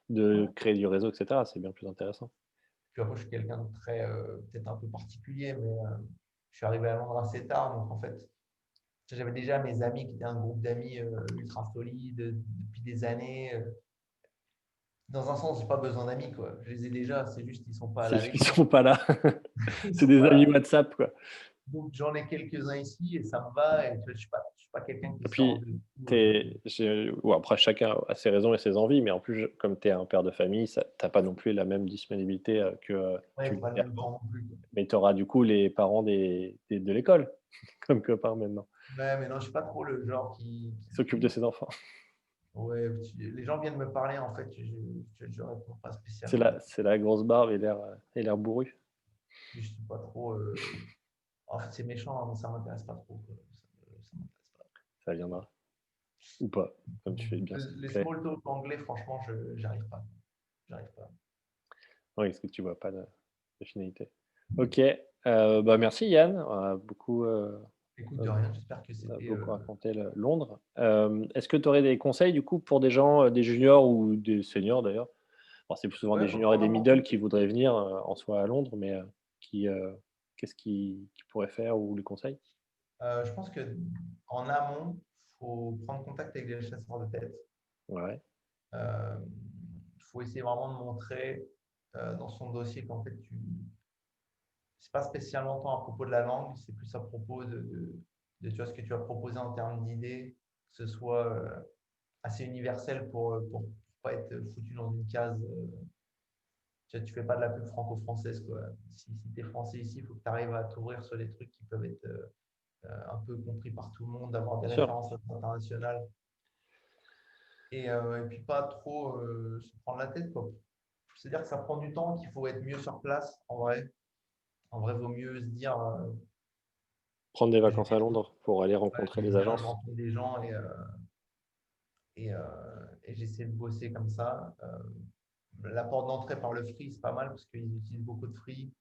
de Ouais. créer du réseau, etc. C'est bien plus intéressant. Puis après, je suis quelqu'un de très, peut-être un peu particulier, mais je suis arrivé à Londres assez tard. Donc, en fait, j'avais déjà mes amis qui étaient un groupe d'amis ultra solide depuis des années. Dans un sens, j'ai pas besoin d'amis, quoi. Je les ai déjà, c'est juste qu'ils sont pas C'est là ceux qui avec moi. sont pas là. Ils C'est sont des pas amis là. WhatsApp, quoi. Donc, j'en ai quelques-uns ici et ça me va. Et tu vois, je suis pas quelqu'un qui Et sort puis, de tout. ou après, chacun a ses raisons et ses envies, mais en plus, comme tu es un père de famille, tu n'as pas non plus la même disponibilité que Ouais, tu pas le l'avais même avant. temps non plus, quoi. Mais tu auras du coup les parents de l'école comme copains maintenant, Ouais, mais non, je suis pas trop le genre qui s'occupent de ses enfants. Ouais, les gens viennent me parler, en fait, je réponds pas C'est spécialement. c'est la grosse barbe et l'air bourru. Je suis pas trop. En fait, c'est méchant, hein, mais ça m'intéresse pas trop, quoi. Ça m'intéresse pas. Ça viendra. Ou pas, comme tu fais bien, s'il te Les plaît. small talk anglais, franchement, j'arrive pas. J'arrive pas. Oui, parce que tu vois pas de finalité. Ok, bah merci Yann. Écoute, de Euh, rien, j'espère que On a c'était. beaucoup raconté Londres. Est-ce que tu aurais des conseils du coup pour des gens, des juniors ou des seniors d'ailleurs? Bon, c'est plus souvent des Ouais, juniors et pour des n'importe middle qui. qui voudraient venir en soi à Londres, mais qui, qu'est-ce qu'ils pourraient faire ou les conseils? Je pense que en amont, il faut prendre contact avec les chasseurs de tête. Ouais, Il faut essayer vraiment de montrer dans son dossier qu'en fait, c'est pas spécialement tant à propos de la langue, c'est plus à propos tu vois, ce que tu as proposé en termes d'idées, que ce soit assez universel pour pas être foutu dans une case. Tu vois, tu fais pas de la pub franco-française, quoi. Si tu es français ici, il faut que tu arrives à t'ouvrir sur des trucs qui peuvent être un peu compris par tout le monde, d'avoir des bien sûr. références internationales et puis pas trop se prendre la tête, quoi. C'est-à-dire que ça prend du temps, qu'il faut être mieux sur place, en vrai. En vrai, vaut mieux se dire Prendre des je vacances à vais, Londres pour aller ouais, rencontrer je les viens, je agences. rencontre des gens et j'essaie de bosser comme ça. La porte d'entrée par le free, c'est pas mal parce qu'ils utilisent beaucoup de free.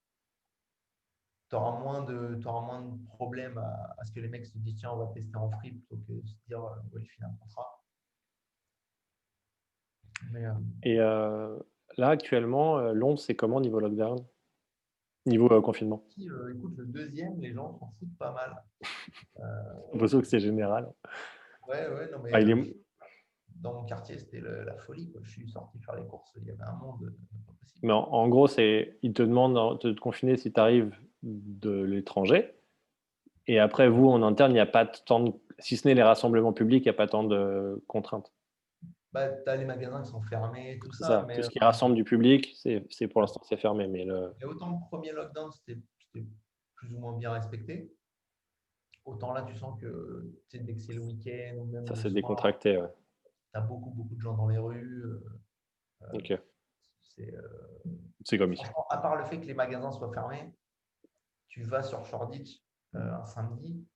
T'auras moins de problèmes à ce que les mecs se disent tiens, on va tester en free plutôt que de se dire on va lui filer un contrat. Mais Et là, actuellement, Londres, c'est comment niveau lockdown? Niveau confinement? si, écoute, le deuxième, les gens s'en foutent pas mal. J'ai l'impression que c'est général. Ouais, ouais, non, mais Ah, il est... dans mon quartier, c'était la folie, quoi. Je suis sorti faire les courses, il y avait un monde pas possible. Mais en gros, ils te demandent de te confiner si tu arrives de l'étranger. Et après, Ouais. vous, en interne, il n'y a pas tant de... Si ce n'est les rassemblements publics, il n'y a pas tant de contraintes. Bah, tu as les magasins qui sont fermés, tout C'est ça, ça. mais Tout ce qui rassemble du public, c'est pour l'instant, c'est fermé. Mais et autant le premier lockdown, c'était plus ou moins bien respecté, autant là, tu sens que tu sais, dès que c'est le week-end ou même ça le s'est soir, décontracté. Ouais. tu as beaucoup, beaucoup de gens dans les rues. Ok. C'est, C'est comme ici. franchement, à part le fait que les magasins soient fermés, tu vas sur Shoreditch un samedi.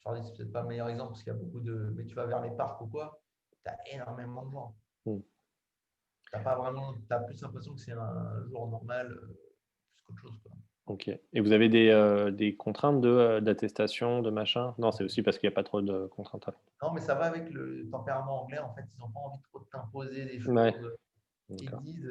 Shoreditch, c'est peut-être pas le meilleur exemple parce qu'il y a beaucoup de. Mais tu vas vers les parcs ou quoi, tu as énormément de gens. Hmm. T'as pas vraiment. Tu as plus l'impression que c'est un jour normal plus qu'autre chose, quoi. Ok. Et vous avez des contraintes d'attestation, de machin? Non, c'est aussi parce qu'il n'y a pas trop de contraintes. Non, mais ça va avec le tempérament anglais. En fait, ils n'ont pas envie trop de t'imposer des Ouais, choses. Ils te d'accord. disent,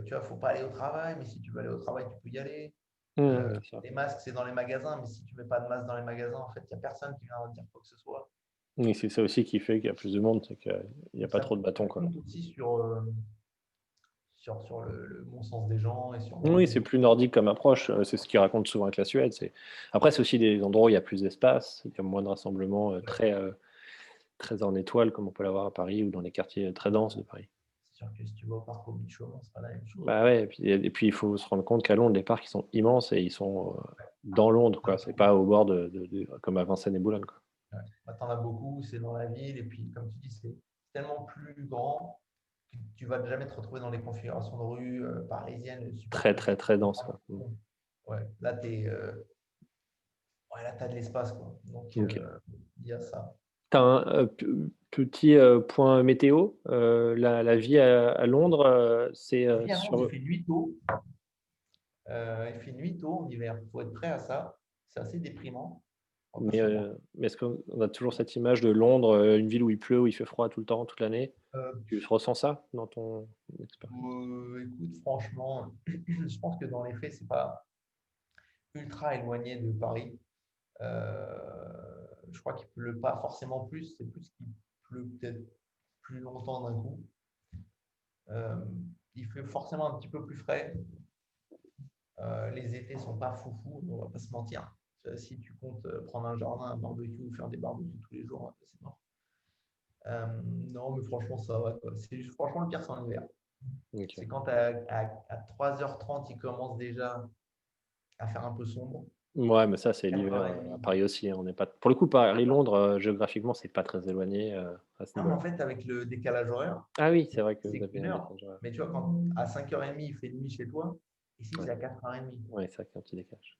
tu vois, faut pas aller au travail, mais si tu veux aller au travail, tu peux y aller. Bien sûr. Les masques, c'est dans les magasins, mais si tu mets pas de masque dans les magasins, en fait, il n'y a personne qui viendra te dire quoi que ce soit. Oui, c'est ça aussi qui fait qu'il y a plus de monde, c'est qu'il n'y a Donc pas trop de ça bâtons, quoi. compte aussi sur le bon sens des gens et sur Oui, c'est l'envie. plus nordique comme approche. C'est ce qu'ils racontent souvent avec la Suède. Après, c'est aussi des endroits où il y a plus d'espace, il y a moins de rassemblements Ouais, très en étoile, comme on peut l'avoir à Paris ou dans les quartiers très denses de Paris. sûr que si tu vas au parc au Beach Home, c'est pas la même chose. Bah, ouais et puis il faut se rendre compte qu'à Londres, les parcs, ils sont immenses et ils sont, dans Londres, T'en quoi. as C'est beaucoup. pas au bord de comme à Vincennes et Boulogne, quoi. Ouais. Bah, t'en as beaucoup, c'est dans la ville, et puis comme tu dis, c'est tellement plus grand que tu vas jamais te retrouver dans les configurations de rue parisiennes super Très, très, petites. très dense, quoi. Ouais, là, ouais, là, tu as de l'espace, quoi. Donc, OK. il y a ça. Tu as un, petit, point météo, la vie à Londres, c'est, La vie à Londres, sur il fait nuit tôt en hiver. Il faut être prêt à ça. C'est assez déprimant, on va pas mais, se le mentir. est-ce qu'on a toujours cette image de Londres, une ville où il pleut, où il fait froid tout le temps, toute l'année? Euh, Tu ressens ça dans ton expérience? Écoute, franchement, je pense que dans les faits, c'est pas ultra éloigné de Paris. Je crois qu'il pleut pas forcément plus, c'est plus qu'il pleut peut-être plus longtemps d'un coup. Euh, il fait forcément un petit peu plus frais. Les étés sont pas foufou, on va pas se mentir. Si tu comptes prendre un jardin, un barbecue ou faire des barbecues tous les jours, c'est mort. Non, mais franchement, ça va, quoi. Franchement, le pire, c'est en hiver. OK. C'est quand à 3h30, il commence déjà à faire un peu sombre. Ouais, mais ça, c'est l'hiver, à 4h30. Paris aussi, hein, on n'est pas pour le coup, Paris-Londres, géographiquement, c'est pas très éloigné, à ce Non, mais niveau-là. en fait, avec le décalage horaire, Ah oui, c'est vrai que vous c'est avez qu'une un heure. décalage horaire. Mais tu vois, quand à 5h30, il fait nuit chez toi, ici, c'est Ouais, à 4h30. ouais, c'est vrai qu'il y a un petit décalage.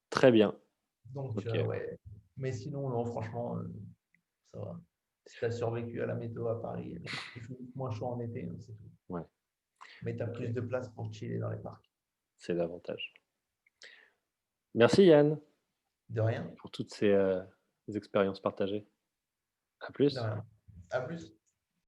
Très bien, Donc, OK. ouais. Mais sinon, non, franchement, ça va. Si tu as survécu à la météo à Paris, il fait moins chaud en été, hein, c'est tout. Ouais, Mais tu as plus OK, de place pour chiller dans les parcs. c'est l'avantage. Merci Yann, De rien, pour toutes ces, expériences partagées. À de plus. rien. À plus.